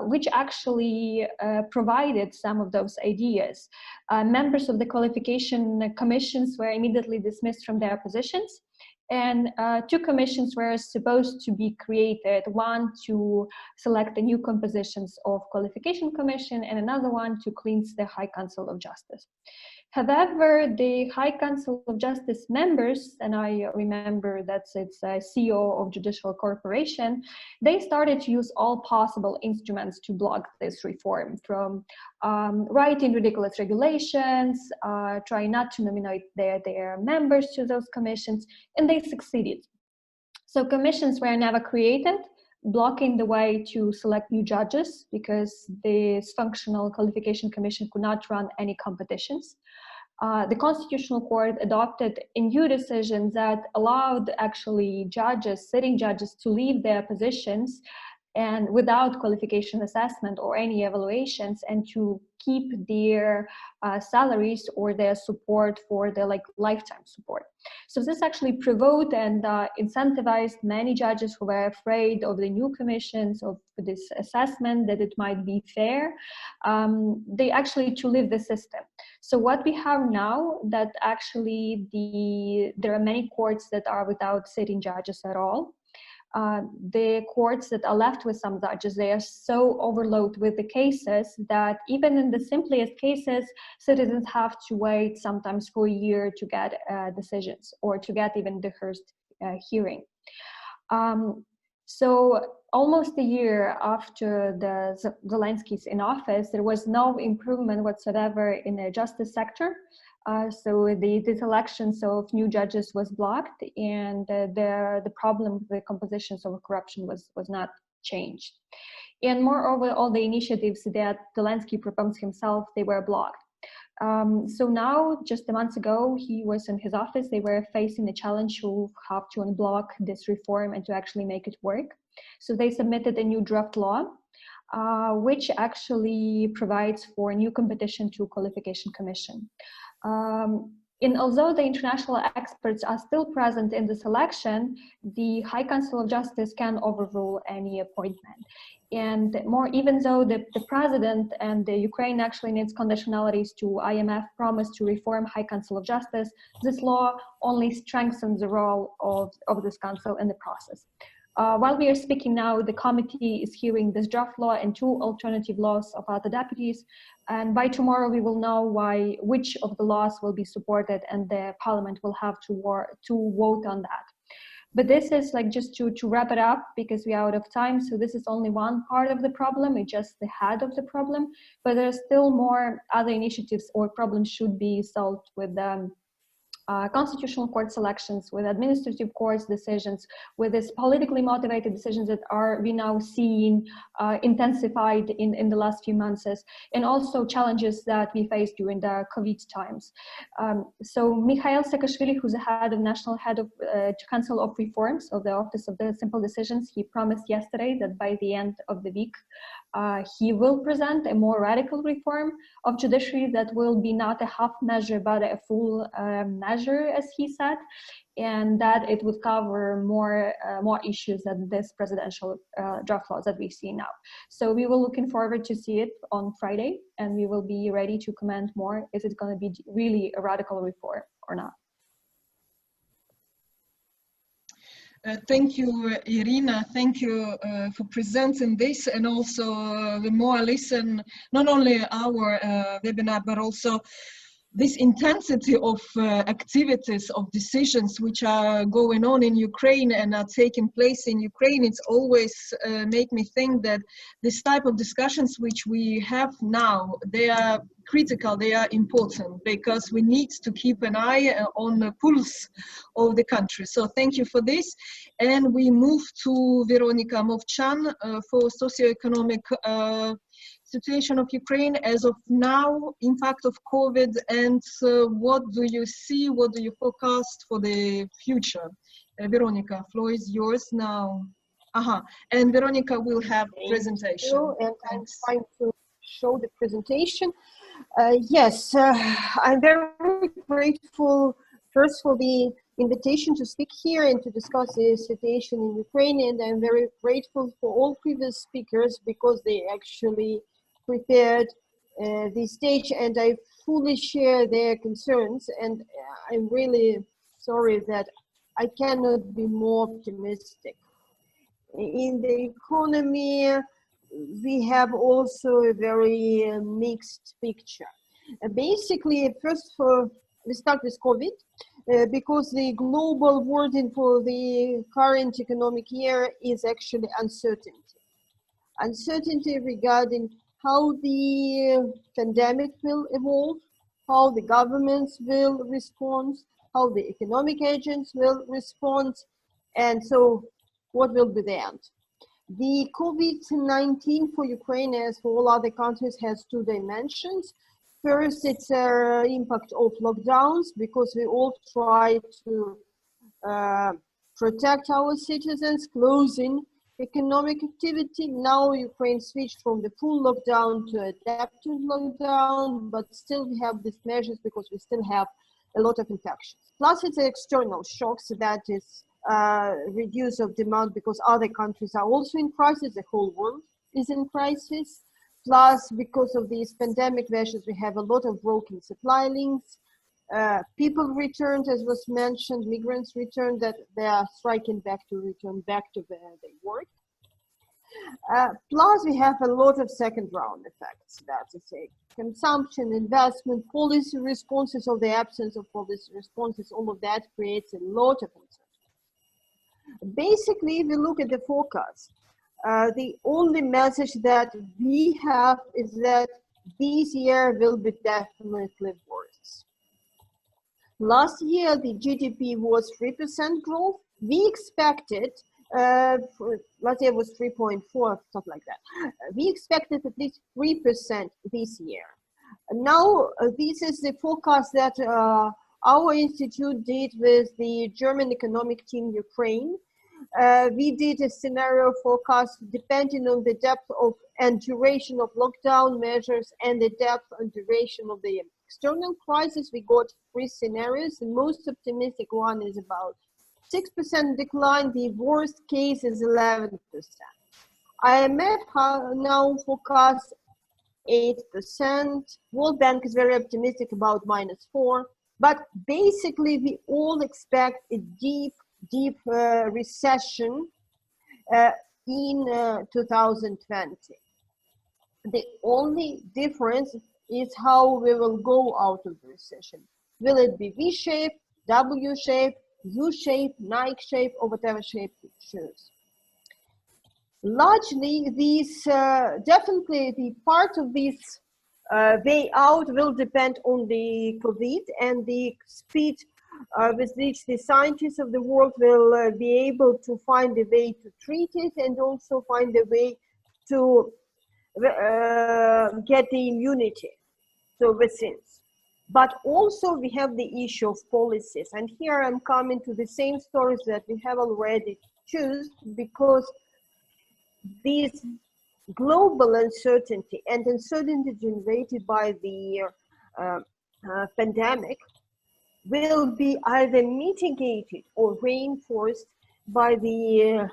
which actually provided some of those ideas. Members of the qualification commissions were immediately dismissed from their positions, and two commissions were supposed to be created, one to select the new compositions of qualification commission and another one to cleanse the High Council of Justice. However, the High Council of Justice members, and I remember that it's a CEO of Judicial Corporation, they started to use all possible instruments to block this reform, from writing ridiculous regulations, trying not to nominate their members to those commissions, and they succeeded. So commissions were never created, blocking the way to select new judges because this functional qualification commission could not run any competitions. The Constitutional Court adopted a new decision that allowed actually judges, sitting judges, to leave their positions and without qualification assessment or any evaluations, and to keep their salaries or their support for their lifetime support. So this actually provoked and incentivized many judges who were afraid of the new commissions, of this assessment, that it might be fair, they actually to leave the system. So what we have now, that actually there are many courts that are without sitting judges at all. The courts that are left with some judges, they are so overloaded with the cases that even in the simplest cases, citizens have to wait sometimes for a year to get decisions or to get even the first hearing. So almost a year after the Zelensky's in office, there was no improvement whatsoever in the justice sector. So these elections of new judges was blocked, and the problem with the compositions of corruption was not changed. And moreover, all the initiatives that Zelensky proposed himself, they were blocked. So now, just a month ago, he was in his office. They were facing the challenge to have to unblock this reform and to actually make it work. So they submitted a new draft law, which actually provides for a new competition to qualification commission. And although the international experts are still present in this election, the High Council of Justice can overrule any appointment. And more, even though the president and the Ukraine actually needs conditionalities to IMF promise to reform High Council of Justice, this law only strengthens the role of this council in the process. While we are speaking now, the committee is hearing this draft law and two alternative laws of other deputies. And by tomorrow, we will know which of the laws will be supported, and the parliament will have to vote on that. But this is just to wrap it up, because we are out of time. So this is only one part of the problem. It's just the head of the problem. But there are still more other initiatives or problems should be solved with constitutional court selections, with administrative courts decisions, with these politically motivated decisions that we now seeing intensified in the last few months, and also challenges that we faced during the COVID times. So Mikhail Saakashvili, who's the national head of Council of Reforms of the Office of the Simple Decisions, he promised yesterday that by the end of the week, he will present a more radical reform of judiciary that will be not a half measure, but a full measure, as he said, and that it would cover more issues than this presidential draft laws that we see now. So we will looking forward to see it on Friday, and we will be ready to comment more. Is it going to be really a radical reform or not? Thank you, Iryna. Thank you for presenting this, and also the more I listen, not only our webinar, but also this intensity of activities, of decisions which are going on in Ukraine and are taking place in Ukraine. It's always make me think that this type of discussions which we have now, they are critical, they are important, because we need to keep an eye on the pulse of the country. So thank you for this. And we move to Veronika Movchan for socioeconomic situation of Ukraine as of now, impact of COVID, and what do you see, what do you forecast for the future? Veronika, floor is yours now. And Veronika will have presentation. And I'm trying to show the presentation. Yes, I'm very grateful first for the invitation to speak here and to discuss the situation in Ukraine, and I'm very grateful for all previous speakers because they actually prepared the stage, and I fully share their concerns, and I'm really sorry that I cannot be more optimistic. In the economy, we have also a very mixed picture. Basically, first we start with COVID, because the global wording for the current economic year is actually uncertainty. Uncertainty regarding how the pandemic will evolve, how the governments will respond, how the economic agents will respond, and so what will be the end. The COVID-19 for Ukraine, as for all other countries, has two dimensions. First, it's an impact of lockdowns, because we all try to protect our citizens, closing economic activity. Now Ukraine switched from the full lockdown to adaptive lockdown, but still we have these measures because we still have a lot of infections. Plus it's external shocks, that is reduce of demand because other countries are also in crisis, the whole world is in crisis. Plus because of these pandemic measures, we have a lot of broken supply links. People returned, as was mentioned, migrants returned, that they are striking back to return back to where they worked. Plus we have a lot of second round effects, that is consumption, investment, policy responses, or the absence of policy responses. All of that creates a lot of uncertainty. Basically, if we look at the forecast, the only message that we have is that this year will be definitely worse. Last year, the GDP was 3% growth. We expected, last year was 3.4, something like that. We expected at least 3% this year. Now, this is the forecast that our institute did with the German economic team Ukraine. We did a scenario forecast depending on the depth of and duration of lockdown measures and the depth and duration of the external crisis. We got 3 scenarios. The most optimistic one is about 6% decline. The worst case is 11%. IMF now forecasts 8%. World Bank is very optimistic about -4%. But basically, we all expect a deep recession in 2020. The only difference is how we will go out of the recession. Will it be V-shape, W-shape, U-shape, Nike shape, or whatever shape you choose? Largely, these definitely the part of this way out will depend on the COVID and the speed with which the scientists of the world will be able to find a way to treat it and also find a way to get the immunity, so vaccines. But also we have the issue of policies, and here I'm coming to the same stories that we have already choose, because this global uncertainty and uncertainty generated by the pandemic will be either mitigated or reinforced by the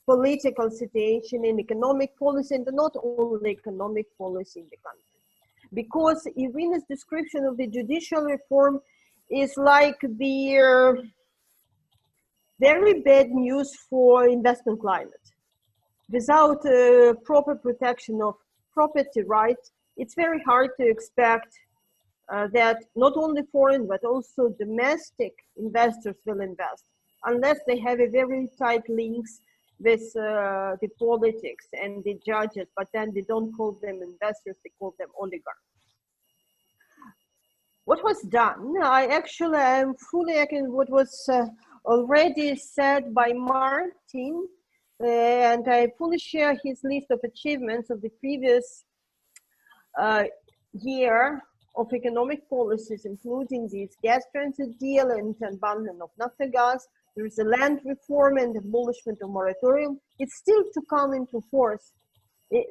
political situation and economic policy, and not only economic policy in the country. Because Iryna's description of the judicial reform is like the very bad news for investment climate. Without proper protection of property rights, it's very hard to expect that not only foreign but also domestic investors will invest, unless they have a very tight links with the politics and the judges, but then they don't call them investors, they call them oligarchs. What was done? I'm fully echoing what was already said by Martin, and I fully share his list of achievements of the previous year of economic policies, including this gas transit deal and unbundling of Naftogaz. There is a land reform and abolishment of moratorium. It's still to come into force.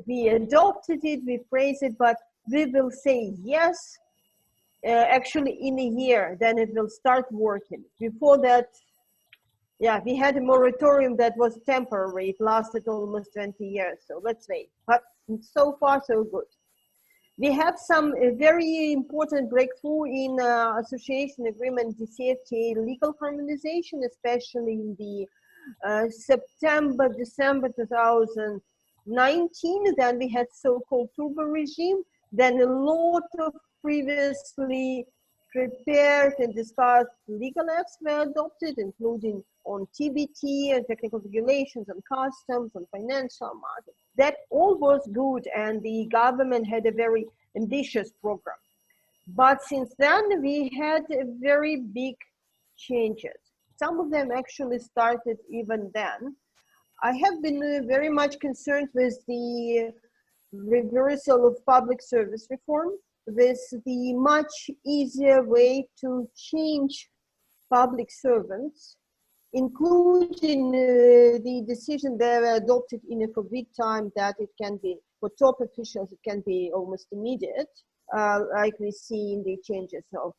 We adopted it, we praise it, but we will say yes, actually in a year, then it will start working. Before that, yeah, we had a moratorium that was temporary. It lasted almost 20 years, so let's wait. But so far, so good. We have some very important breakthrough in association agreement, DCFTA legal harmonization, especially in the December 2019. Then we had so-called turbo regime. Then a lot of previously prepared and discussed legal acts were adopted, including on TBT and technical regulations, on customs, on financial markets. That all was good, and the government had a very ambitious program. But since then, we had very big changes. Some of them actually started even then. I have been very much concerned with the reversal of public service reform, with the much easier way to change public servants including the decision that were adopted in a COVID time that it can be, for top officials, it can be almost immediate, like we see in the changes of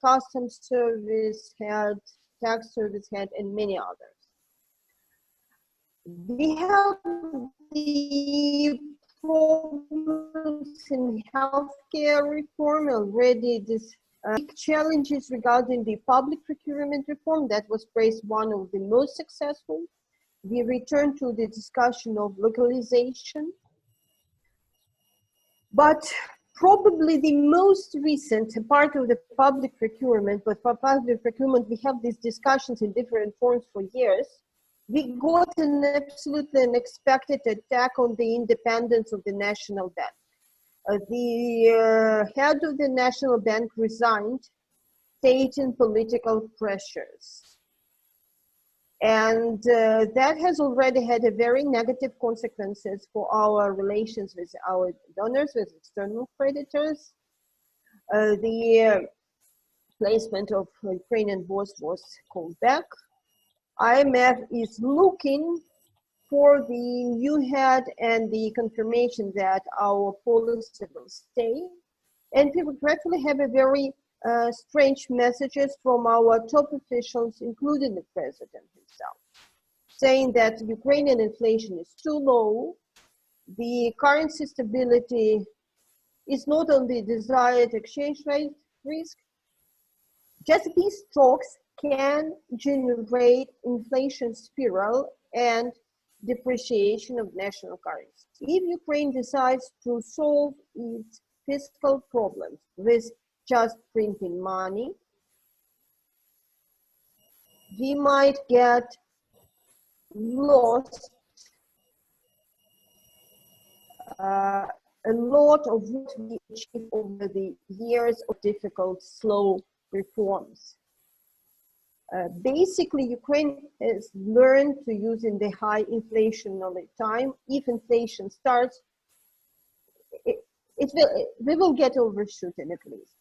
customs service head, tax service head, and many others. We have the problems in healthcare reform already. This big challenges regarding the public procurement reform that was praised one of the most successful. We return to the discussion of localization, but probably the most recent part of the public procurement, but for public procurement we have these discussions in different forms for years. We got an absolutely unexpected attack on the independence of the National Bank. The head of the National Bank resigned, stating political pressures. And that has already had a very negative consequences for our relations with our donors, with external creditors. The placement of Ukrainian bonds was called back. IMF is looking for the new head and the confirmation that our policy will stay. And we regretfully have a very strange messages from our top officials, including the president himself, saying that Ukrainian inflation is too low, the currency stability is not on the desired exchange rate risk. Just these talks can generate inflation spiral and depreciation of national currency. If Ukraine decides to solve its fiscal problems with just printing money, we might get lost a lot of what we achieved over the years of difficult, slow reforms. Basically, Ukraine has learned to use in the high inflationary time. If inflation starts, we will get overshooting at least.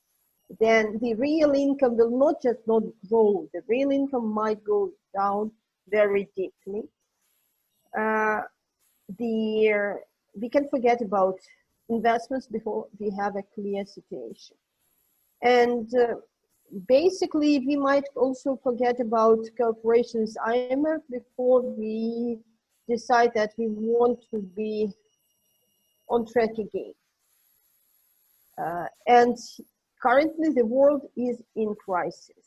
Then the real income will not just not grow, the real income might go down very deeply. We can forget about investments before we have a clear situation. And basically, we might also forget about cooperation with IMF before we decide that we want to be on track again. And currently, the world is in crisis.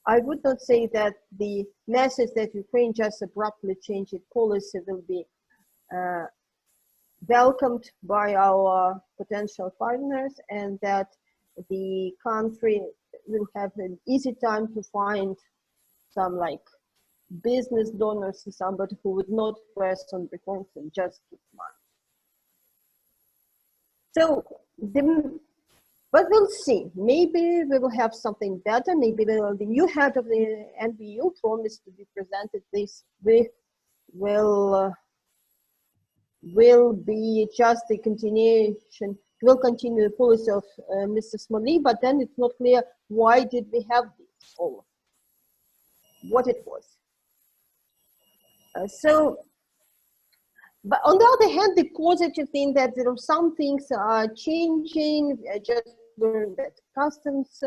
I would not say that the message that Ukraine just abruptly changed its policy will be welcomed by our potential partners, and that the country will have an easy time to find some like business donors, somebody who would not press on reforms and just keep money. So, but we'll see. Maybe we will have something better. Maybe the new head of the NBU promised to be presented this week will be just a continuation, will continue the policy of Mr. Smolny, but then it's not clear why did we have this, or what it was. But on the other hand, the positive thing that there are some things are changing. I just learned that customs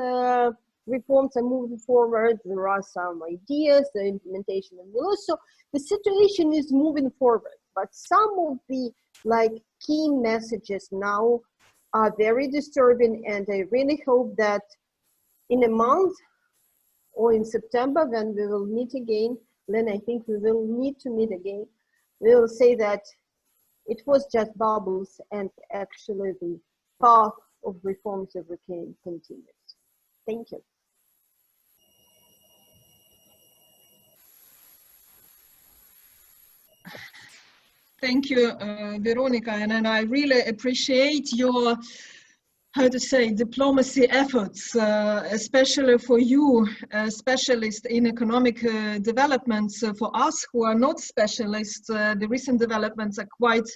reforms are moving forward. There are some ideas, the implementation of the law. So the situation is moving forward. But some of the key messages now are very disturbing, and I really hope that in a month or in September, when we will meet again, then I think we will need to meet again. We will say that it was just bubbles, and actually the path of reforms of Ukraine continues. Thank you. Thank you, Veronica, and I really appreciate your, how to say, diplomacy efforts, especially for you, specialists in economic developments. For us who are not specialists, the recent developments are quite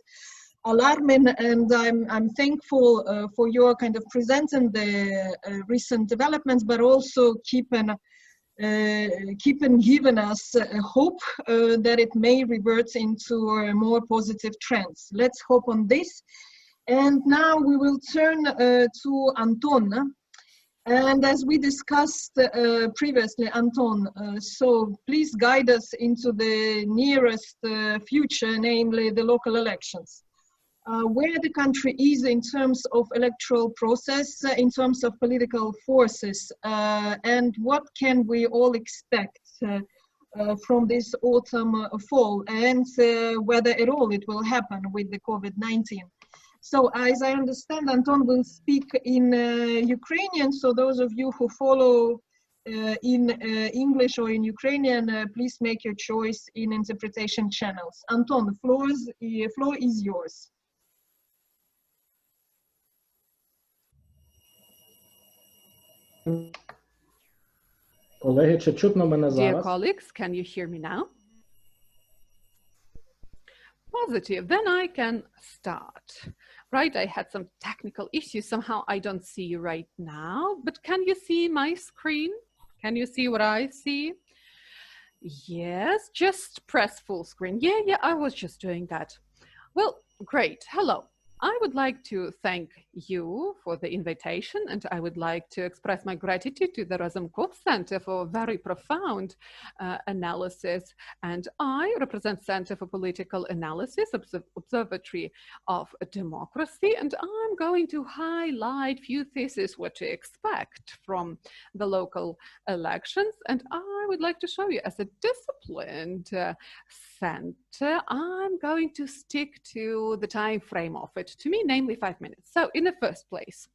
alarming, and I'm thankful for your kind of presenting the recent developments, but also keeping keep on giving us hope that it may revert into more positive trends. Let's hope on this. And now we will turn to Anton. And as we discussed previously, Anton, so please guide us into the nearest future, namely the local elections. Where the country is in terms of electoral process, in terms of political forces, and what can we all expect from this autumn fall, and whether at all it will happen with the COVID-19. So as I understand, Anton will speak in Ukrainian, so those of you who follow in English or in Ukrainian, please make your choice in interpretation channels. Anton, the floor is yours. Колеги, чи чутно мене Dear зараз? colleagues, can you hear me now? Positive, then I can start. Right, I had some technical issues. Somehow I don't see you right now, but can you see my screen? Can you see what I see? Yes, just press full screen. Yeah, I was just doing that. Well, great. Hello. I would like to thank you for the invitation, and I would like to express my gratitude to the Razumkov Center for very profound analysis. And I represent Center for Political Analysis, Observatory of Democracy, and I'm going to highlight few theses what to expect from the local elections. And I would like to show you, as a disciplined center, I'm going to stick to the time frame of it, to me, namely 5 minutes. So in the first place,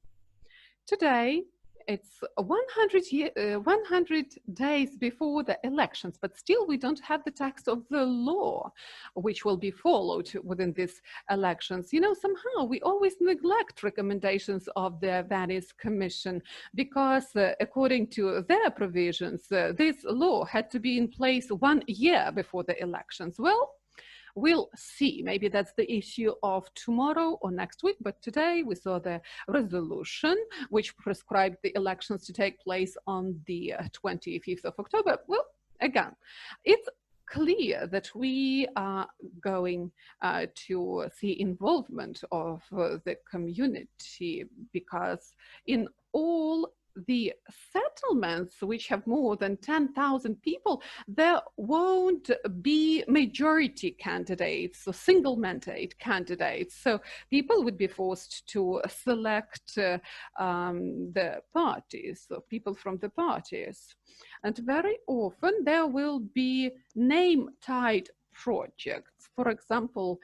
today, it's 100 days before the elections, but still we don't have the text of the law which will be followed within these elections. You know, somehow we always neglect recommendations of the Venice Commission because according to their provisions, this law had to be in place 1 year before the elections. Well, we'll see. Maybe that's the issue of tomorrow or next week, but today we saw the resolution which prescribed the elections to take place on the 25th of October. Well, again, it's clear that we are going to see involvement of the community, because in all the settlements which have more than 10,000 people, there won't be majority candidates or single mandate candidates. So people would be forced to select the parties, or people from the parties. And very often there will be name-tied projects. For example,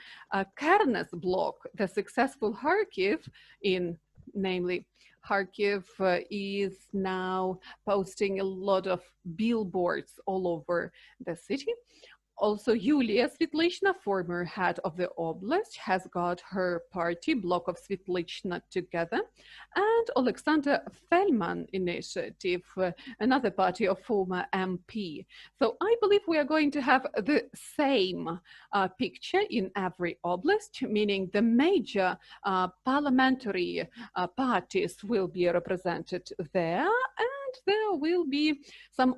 Kernes block, the successful Kharkiv in, namely, Kharkiv is now posting a lot of billboards all over the city. Also, Yulia Svitlana, former head of the oblast, has got her party, Block of Svitlana, together, and Oleksandr Feldman initiative, another party of former MP. So I believe we are going to have the same picture in every oblast, meaning the major parliamentary parties will be represented there, and there will be some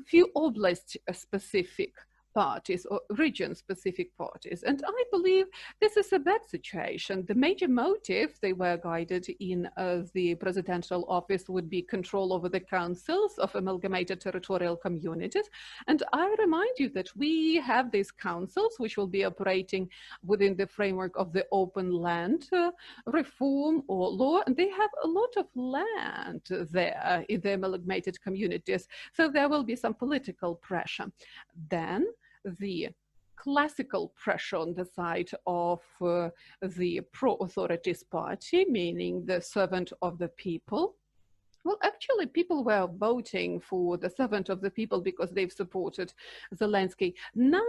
few oblast-specific parties or region-specific parties. And I believe this is a bad situation. The major motive they were guided in the presidential office would be control over the councils of amalgamated territorial communities. And I remind you that we have these councils which will be operating within the framework of the open land reform or law, and they have a lot of land there in the amalgamated communities. So there will be some political pressure. Then the classical pressure on the side of the pro-authorities party, meaning the servant of the people. Well, actually, people were voting for the servant of the people because they've supported Zelensky. Now,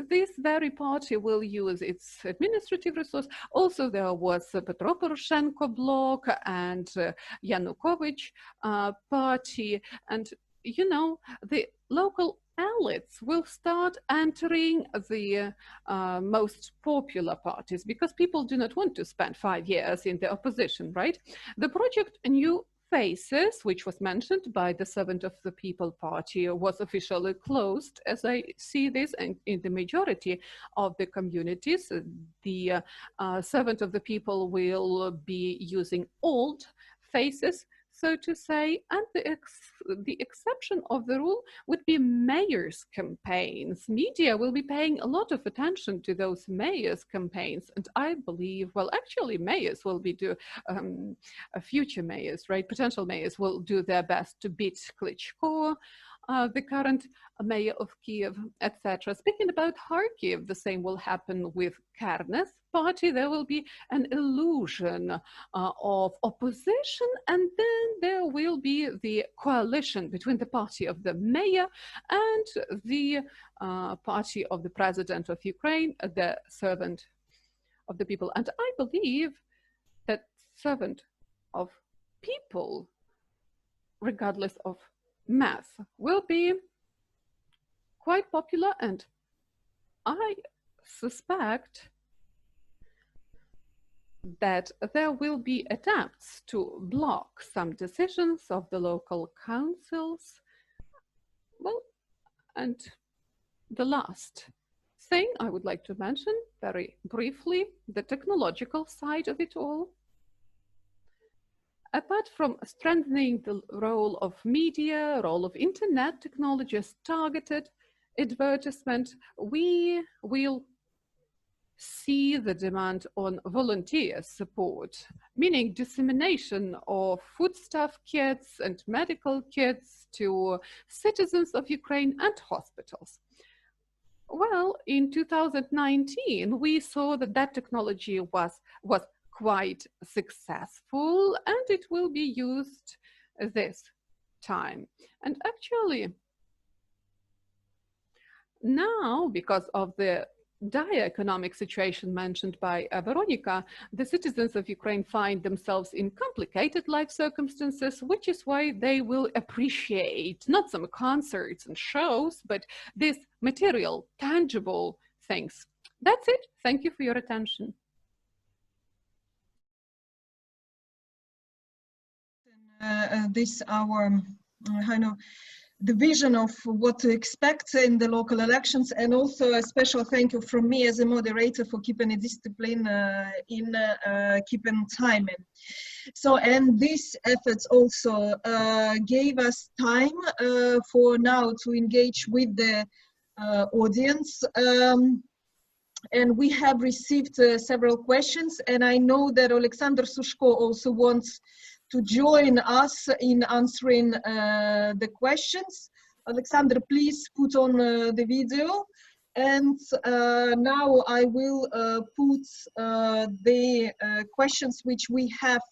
this very party will use its administrative resource. Also, there was a Petro Poroshenko bloc and Yanukovych party. And, you know, the local elites will start entering the most popular parties because people do not want to spend 5 years in the opposition, right? The project A New Faces, which was mentioned by the Servant of the People Party, was officially closed, as I see this, and in the majority of the communities, the Servant of the People will be using old faces, so to say, and the exception of the rule would be mayors' campaigns. Media will be paying a lot of attention to those mayors' campaigns, and I believe, well, actually, mayors will be future mayors, right? Potential mayors will do their best to beat Klitschko, the current mayor of Kiev, etc. Speaking about Kharkiv, the same will happen with Karnes party. There will be an illusion of opposition, and then there will be the coalition between the party of the mayor and the party of the president of Ukraine, the Servant of the People. And I believe that Servant of People, regardless of math, will be quite popular, and I suspect that there will be attempts to block some decisions of the local councils. Well, and the last thing I would like to mention very briefly, the technological side of it all. Apart from strengthening the role of media, role of internet technologies, targeted advertisement, we will see the demand on volunteer support, meaning dissemination of foodstuff kits and medical kits to citizens of Ukraine and hospitals. Well, in 2019, we saw that that technology was quite successful, and it will be used this time. And actually, now, because of the dire economic situation mentioned by Veronica, the citizens of Ukraine find themselves in complicated life circumstances, which is why they will appreciate not some concerts and shows, but these material, tangible things. That's it. Thank you for your attention. The vision of what to expect in the local elections, and also a special thank you from me as a moderator for keeping a discipline in keeping timing. So, and these efforts also gave us time for now to engage with the audience. And we have received several questions, and I know that Oleksandr Sushko also wants to join us in answering the questions. Oleksandr, please put on the video. And now I will put the questions which we have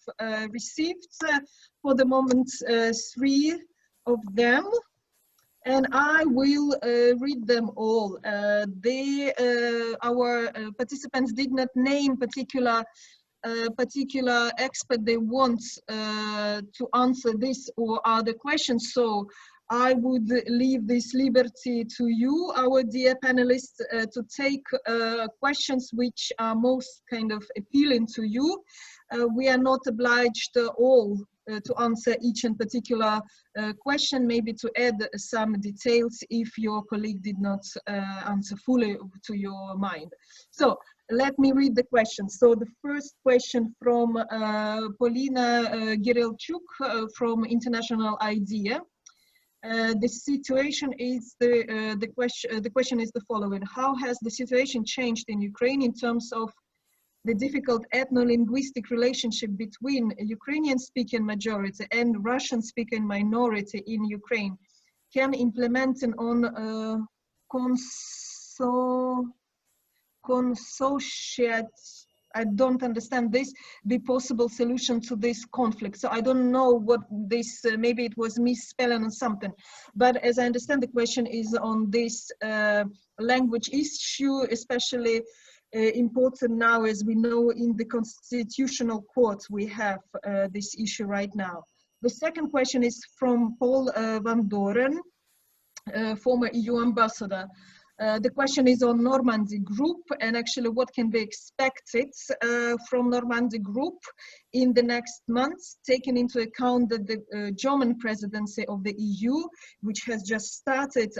received. For the moment, 3 of them. And I will read them all. Our participants did not name particular expert they want to answer this or other questions, so I would leave this liberty to you, our dear panelists, to take questions which are most kind of appealing to you. We are not obliged all to answer each and particular question, maybe to add some details if your colleague did not answer fully to your mind. So let me read the questions. So the first question from Polina Girilchuk from International IDEA. The situation is the question is the following: how has the situation changed in Ukraine in terms of the difficult ethno-linguistic relationship between a Ukrainian-speaking majority and Russian-speaking minority in Ukraine? Can implementing on consociate, I don't understand this, be possible solution to this conflict? So I don't know what this, maybe it was misspelling or something, but as I understand the question is on this language issue, especially important now, as we know in the Constitutional Court we have this issue right now. The second question is from Paul Van Doren, former EU ambassador. The question is on Normandy Group, and actually what can be expected from Normandy Group in the next months, taking into account that the German presidency of the EU, which has just started,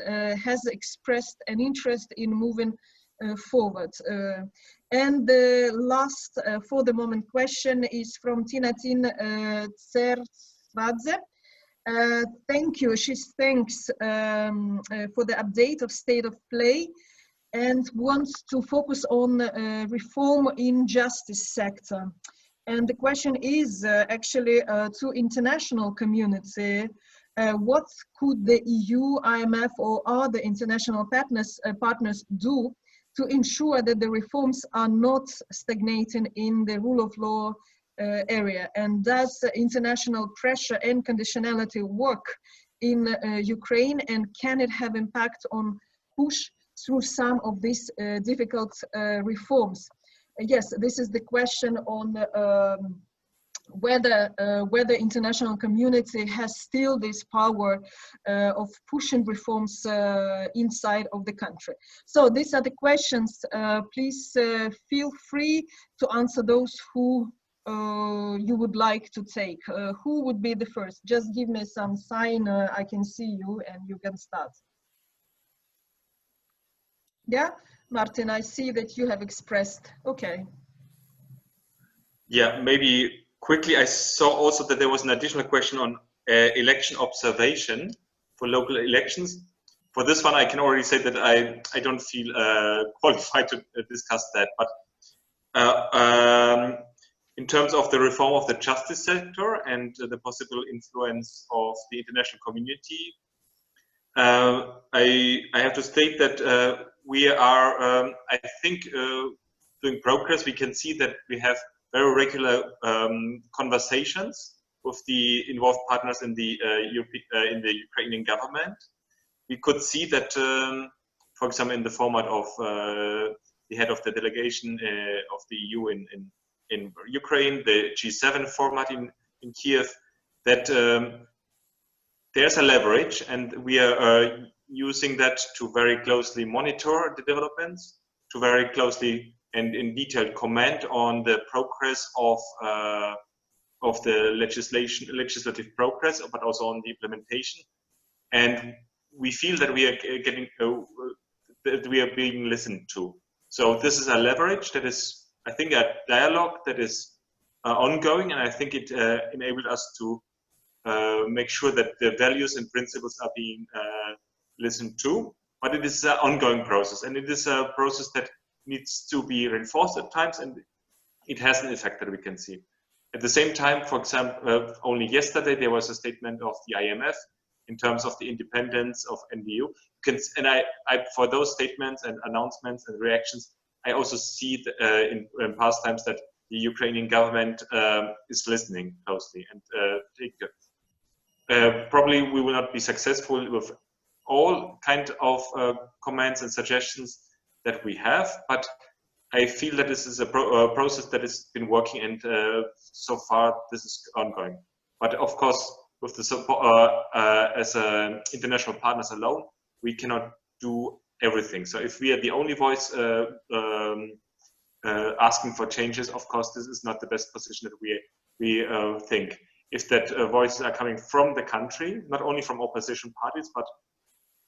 has expressed an interest in moving forward. And the last, for the moment, question is from Tinatin Tsersvadze. Thank you. She thanks for the update of state of play and wants to focus on reform in justice sector. And the question is actually to international community, what could the EU, IMF, or other international partners do to ensure that the reforms are not stagnating in the rule of law area, and does international pressure and conditionality work in Ukraine, and can it have impact on push through some of these difficult reforms? Yes, this is the question on whether international community has still this power of pushing reforms inside of the country. So these are the questions. Please feel free to answer those who you would like to take. Who would be the first? Just give me some sign, I can see you, and you can start. Yeah, Martin, I see that you have expressed. Okay. Yeah, maybe quickly, I saw also that there was an additional question on election observation for local elections. For this one, I can already say that I don't feel qualified to discuss that, but in terms of the reform of the justice sector and the possible influence of the international community, I have to state that we are, I think, doing progress. We can see that we have very regular conversations with the involved partners in the Ukrainian government. We could see that, for example, in the format of the head of the delegation of the EU in Ukraine, the G7 format in Kiev, that there's a leverage, and we are using that to very closely monitor the developments, to very closely and in detail comment on the progress of the legislative progress, but also on the implementation. And we feel that we are getting that we are being listened to. So this is a leverage that is, I think, a dialogue that is ongoing, and I think it enabled us to make sure that the values and principles are being listened to. But it is an ongoing process, and it is a process that needs to be reinforced at times, and it has an effect that we can see. At the same time, for example, only yesterday there was a statement of the IMF in terms of the independence of NBU. And I for those statements and announcements and reactions, I also see in past times that the Ukrainian government is listening closely, and probably we will not be successful with all kind of comments and suggestions that we have, but I feel that this is a process that has been working, and so far this is ongoing. But of course, with the support as international partners alone, we cannot do everything. So if we are the only voice asking for changes, of course, this is not the best position that we think. If that voices are coming from the country, not only from opposition parties, but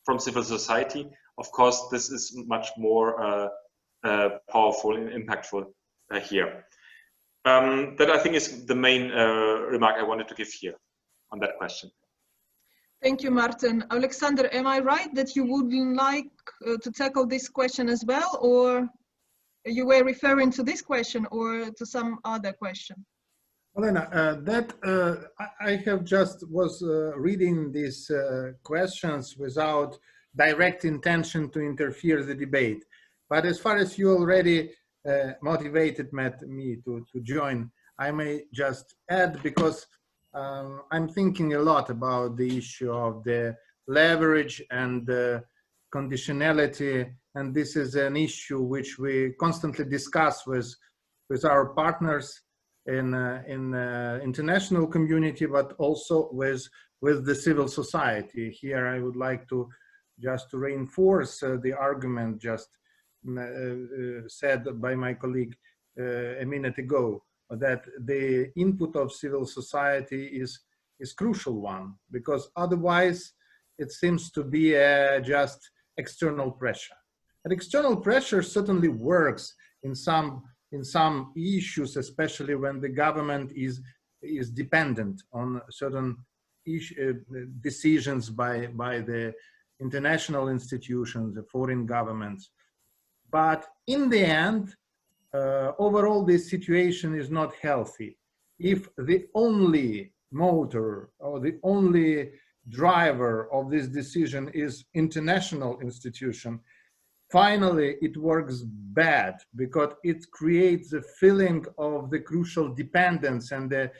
from civil society, of course, this is much more powerful and impactful here. That I think is the main remark I wanted to give here on that question. Thank you, Martin. Oleksandr, am I right that you would like to tackle this question as well, or you were referring to this question or to some other question? Olena, I have just was reading these questions without direct intention to interfere the debate. But as far as you already motivated me to join, I may just add, because I'm thinking a lot about the issue of the leverage and the conditionality, and this is an issue which we constantly discuss with our partners in international community, but also with the civil society. Here I would like to just to reinforce the argument just said by my colleague a minute ago, that the input of civil society is crucial one, because otherwise it seems to be just external pressure. And external pressure certainly works in some issues, especially when the government is dependent on certain decisions by the international institutions, the foreign governments. But in the end, overall, this situation is not healthy. If the only motor or the only driver of this decision is international institution, finally it works bad, because it creates a feeling of the crucial dependence and the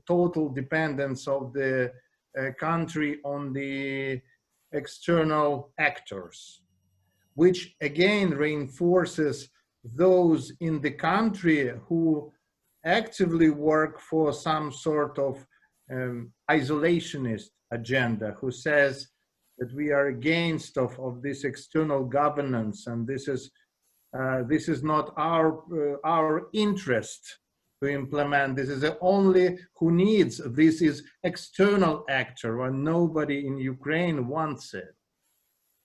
total dependence of the country on the external actors, which again reinforces those in the country who actively work for some sort of isolationist agenda, who says that we are against of this external governance, and this is not our interest to implement. This is the only who needs this is external actor, and nobody in Ukraine wants it.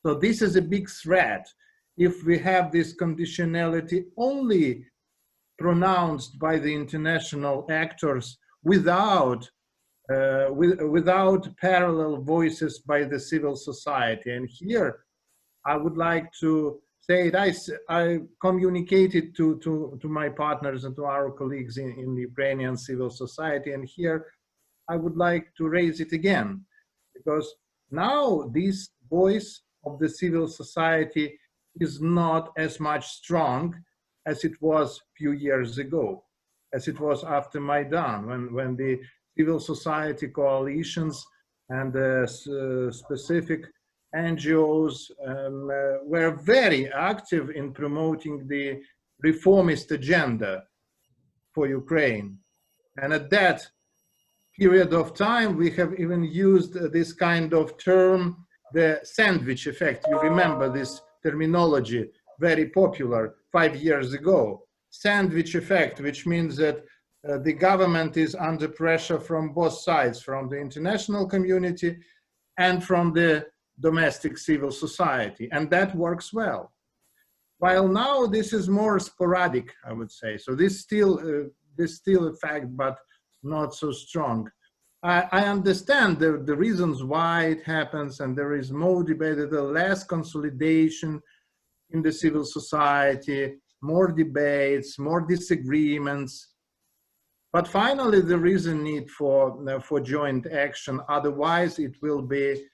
So this is a big threat if we have this conditionality only pronounced by the international actors without parallel voices by the civil society. And here I would like to say it, I communicated to my partners and to our colleagues in the Ukrainian civil society, and here I would like to raise it again, because now this voice of the civil society is not as much strong as it was a few years ago, as it was after Maidan, when the civil society coalitions and specific NGOs were very active in promoting the reformist agenda for Ukraine. And at that period of time, we have even used this kind of term, the sandwich effect. You remember this terminology, very popular 5 years ago. Sandwich effect, which means that the government is under pressure from both sides, from the international community and from the domestic civil society, and that works well. While now this is more sporadic, I would say. So this still a fact, but not so strong. I understand the reasons why it happens, and there is more debate, the less consolidation in the civil society, more debates, more disagreements. But finally, there is a need for joint action. Otherwise, it will be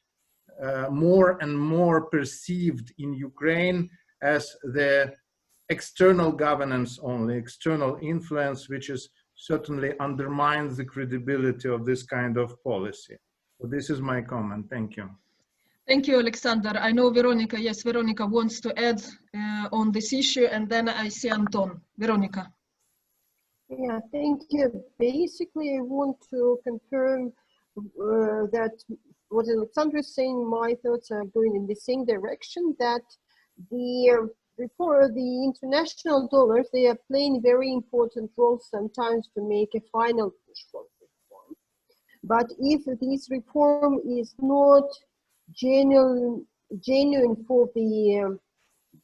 more and more perceived in Ukraine as the external governance only, external influence, which is certainly undermines the credibility of this kind of policy. So this is my comment. Thank you. Thank you, Oleksandr. I know Veronica, yes, Veronica wants to add on this issue, and then I see Anton. Veronica. Yeah, thank you. Basically, I want to confirm that what Oleksandr is saying, my thoughts are going in the same direction, that the international donors, they are playing very important roles sometimes to make a final push for reform. But if this reform is not genuine for the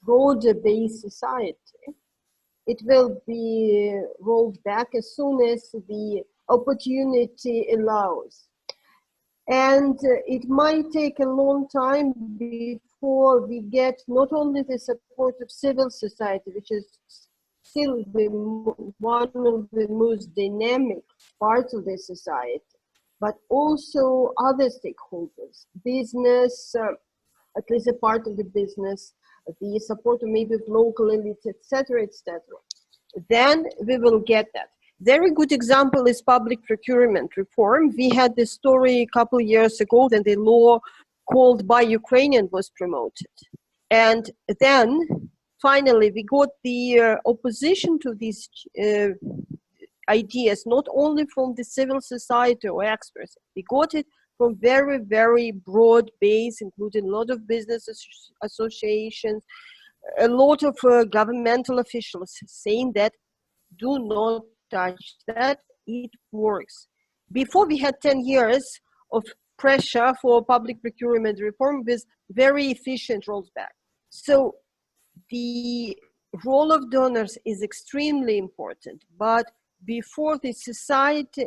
broader based society, it will be rolled back as soon as the opportunity allows. And it might take a long time before we get not only the support of civil society, which is still one of the most dynamic parts of the society, but also other stakeholders, business, at least a part of the business, the support of maybe of local elites, etc., etc. Then we will get that. Very good example is public procurement reform. We had this story a couple of years ago that the law called Buy Ukrainian was promoted. And then finally we got the opposition to these ideas, not only from the civil society or experts, we got it from very, very broad base, including a lot of business associations, a lot of governmental officials saying that do not touch that, it works. Before we had 10 years of pressure for public procurement reform with very efficient rollback. So the role of donors is extremely important, but before the society,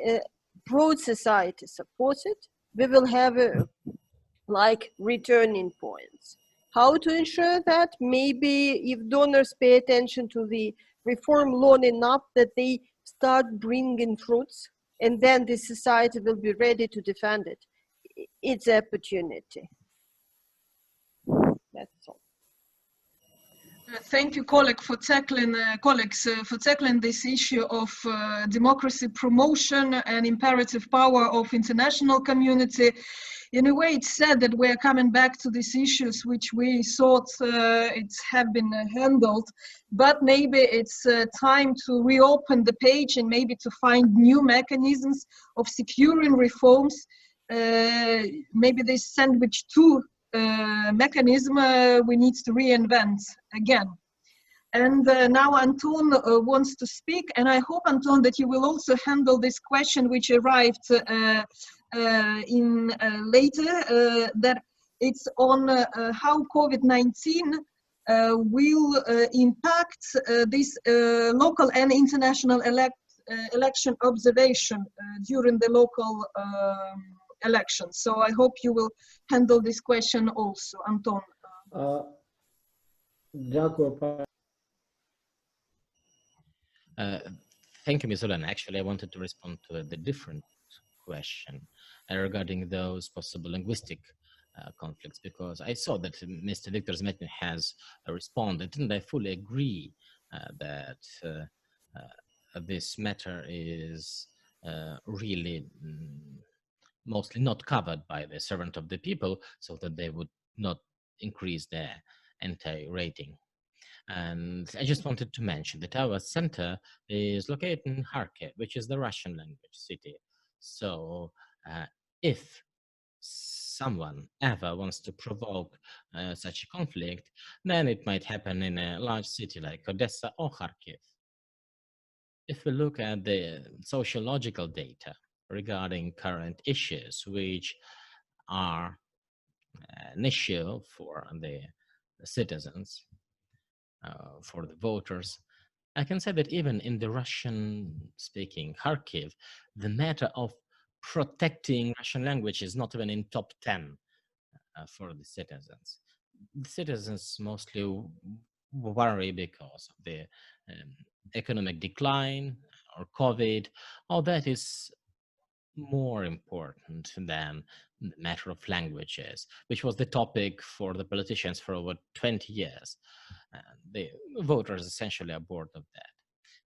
broad society supports it, we will have like returning points. How to ensure that? Maybe if donors pay attention to the reform long enough that they start bringing fruits, and then the society will be ready to defend it. It's an opportunity. That's all. Thank you, colleagues, for tackling this issue of democracy promotion and imperative power of international community. In a way, it's sad that we're coming back to these issues which we thought have been handled, but maybe it's time to reopen the page and maybe to find new mechanisms of securing reforms. Maybe this sandwich two mechanism we need to reinvent again. And now Anton wants to speak, and I hope, Anton, that you will also handle this question which arrived in later, that it's on how COVID-19 will impact this local and international election observation during the local elections. So I hope you will handle this question also, Anton. Thank you, Ms. Olena. Actually, I wanted to respond to the different question regarding those possible linguistic conflicts, because I saw that Mr. Viktor Zamiatin has responded, and I fully agree that this matter is really mostly not covered by the servant of the people, so that they would not increase their anti-rating. And I just wanted to mention that our center is located in Kharkiv, which is the Russian language city. So if someone ever wants to provoke such a conflict, then it might happen in a large city like Odessa or Kharkiv. If we look at the sociological data regarding current issues, which are an issue for the citizens, for the voters, I can say that even in the Russian-speaking Kharkiv, the matter of protecting Russian language is not even in top 10 for the citizens. The citizens mostly worry because of the economic decline or COVID. All that is more important than the matter of languages, which was the topic for the politicians for over 20 years. The voters essentially are bored of that.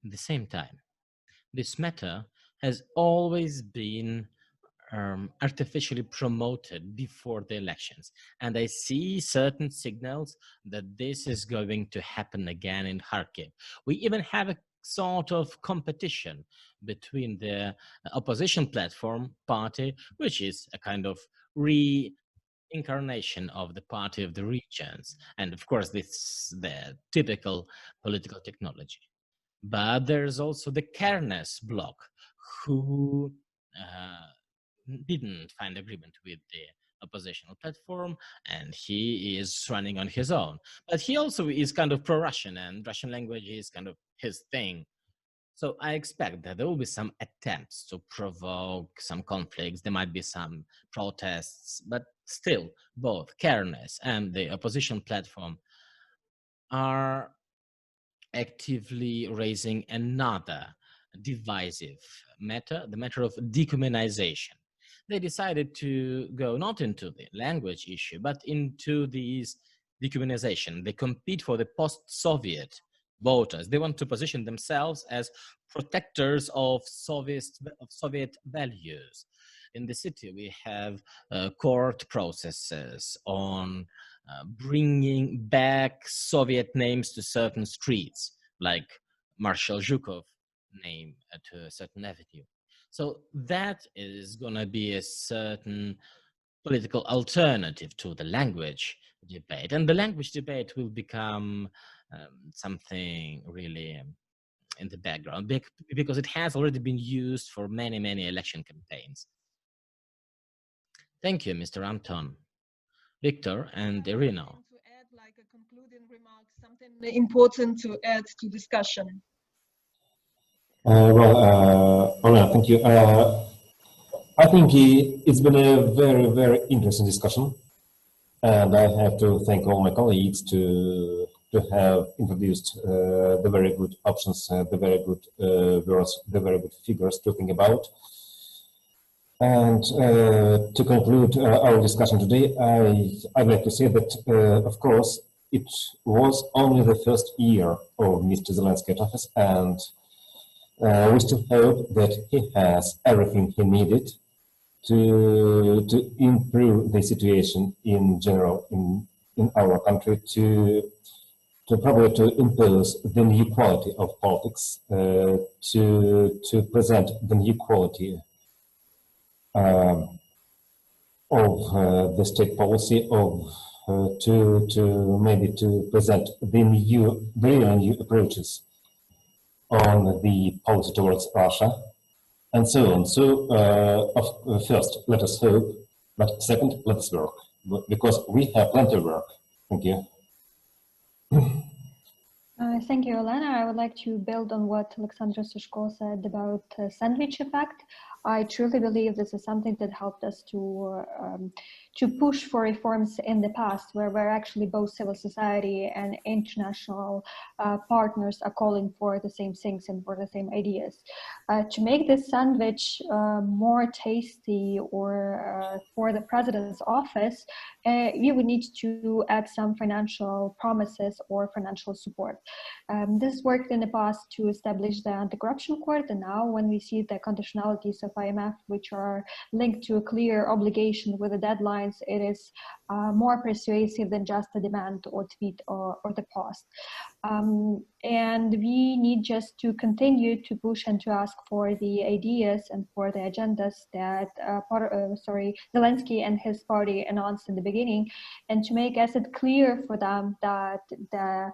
At the same time, this matter has always been artificially promoted before the elections. And I see certain signals that this is going to happen again in Kharkiv. We even have a sort of competition between the opposition platform party, which is a kind of reincarnation of the party of the regions. And of course, this is the typical political technology. But there's also the Kernes bloc, who didn't find agreement with the oppositional platform, and he is running on his own. But he also is kind of pro-Russian, and Russian language is kind of his thing. So I expect that there will be some attempts to provoke some conflicts. There might be some protests, but still, both Kernes and the opposition platform are actively raising another divisive matter, the matter of decommunization. They decided to go not into the language issue, but into these decommunization. They compete for the post-Soviet voters. They want to position themselves as protectors of Soviet values. In the city, we have court processes on bringing back Soviet names to certain streets, like Marshal Zhukov name to a certain avenue. So that is going to be a certain political alternative to the language debate. And the language debate will become something really in the background because it has already been used for many, many election campaigns. Thank you, Mr. Anton. Viktor and Iryna. To add like a concluding remark, something important to add to discussion. Olena, thank you. I think it's been a very, very interesting discussion, and I have to thank all my colleagues to have introduced the very good options, the very good words, the very good figures talking about. And to conclude our discussion today, I'd like to say that, of course, it was only the first year of Mr. Zelensky at office, and we still hope that he has everything he needed to improve the situation in general in our country, to probably to impose the new quality of politics, to present the new quality of the state policy, to maybe to present the really new approaches on the policy towards Russia, and so on. So, first, let us hope, but second, let us work, because we have plenty of work. Thank you. Thank you, Olena. I would like to build on what Oleksandr Sushko said about sandwich effect. I truly believe this is something that helped us to push for reforms in the past, where actually both civil society and international partners are calling for the same things and for the same ideas. To make this sandwich more tasty or for the president's office, we would need to add some financial promises or financial support. This worked in the past to establish the anti-corruption court, and now when we see the conditionalities of IMF, which are linked to a clear obligation with the deadlines, it is more persuasive than just a demand or tweet or the post. And we need just to continue to push and to ask for the ideas and for the agendas that Zelensky and his party announced in the beginning, and to make it clear for them that the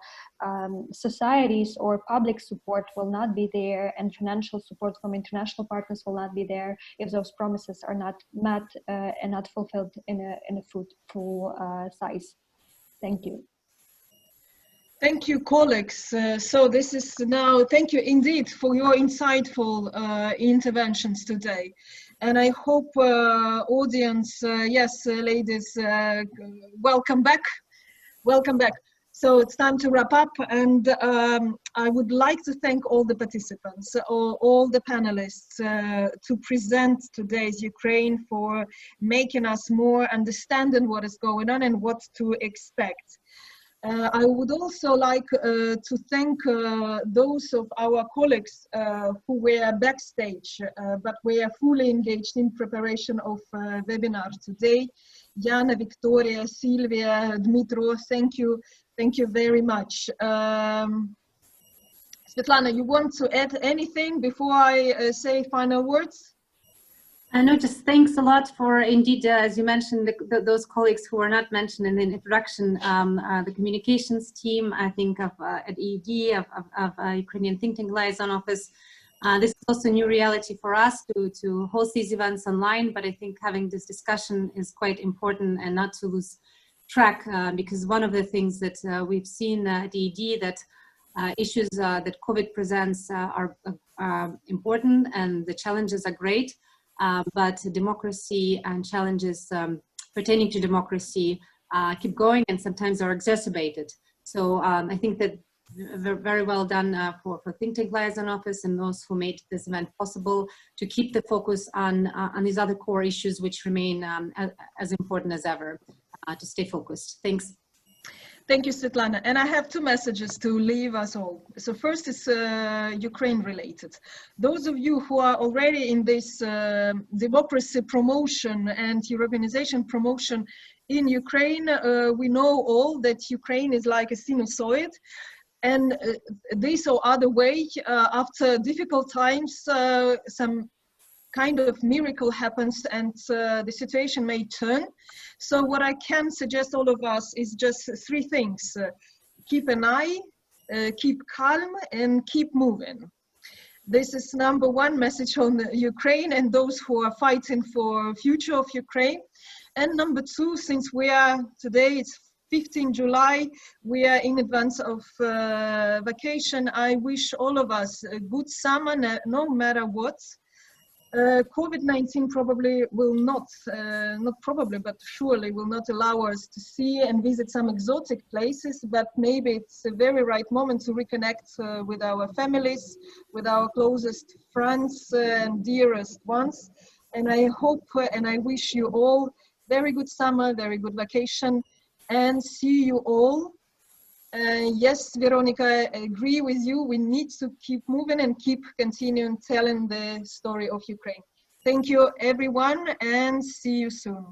societies or public support will not be there and financial support from international partners will not be there if those promises are not met and not fulfilled in a full size. Thank you. Thank you, colleagues. So this is now, thank you indeed for your insightful interventions today. And I hope audience, yes, ladies, welcome back. Welcome back. So it's time to wrap up, and I would like to thank all the participants, all the panelists to present today's Ukraine, for making us more understanding what is going on and what to expect. I would also like to thank those of our colleagues who were backstage, but were fully engaged in preparation of webinar today. Jana, Victoria, Silvia, Dmitro, thank you very much. Svitlana, you want to add anything before I say final words? No, just thanks a lot for, indeed, as you mentioned, those colleagues who were not mentioned in the introduction, the communications team, I think, at EED, of Ukrainian Think Tank Liaison Office. This is also a new reality for us to host these events online, but I think having this discussion is quite important, and not to lose track, because one of the things that we've seen at EED, that issues that COVID presents are important, and the challenges are great. But democracy and challenges pertaining to democracy keep going and sometimes are exacerbated. So I think that very well done for Think Tank Liaison Office and those who made this event possible, to keep the focus on these other core issues which remain as important as ever, to stay focused. Thanks. Thank you, Svitlana. And I have two messages to leave us all. So first is Ukraine related. Those of you who are already in this democracy promotion and Europeanization promotion in Ukraine, we know all that Ukraine is like a sinusoid. And this or other way, after difficult times, some kind of miracle happens and the situation may turn. So what I can suggest all of us is just three things. Keep an eye, keep calm, and keep moving. This is number one message on Ukraine and those who are fighting for future of Ukraine. And number two, since we are today, it's 15 July, we are in advance of vacation. I wish all of us a good summer, no matter what. Covid-19 probably will not probably, but surely will not allow us to see and visit some exotic places, but maybe it's a very right moment to reconnect with our families, with our closest friends and dearest ones. And I hope and I wish you all very good summer, very good vacation, and see you all. Yes, Veronica, I agree with you. We need to keep moving and keep continuing telling the story of Ukraine. Thank you, everyone, and see you soon.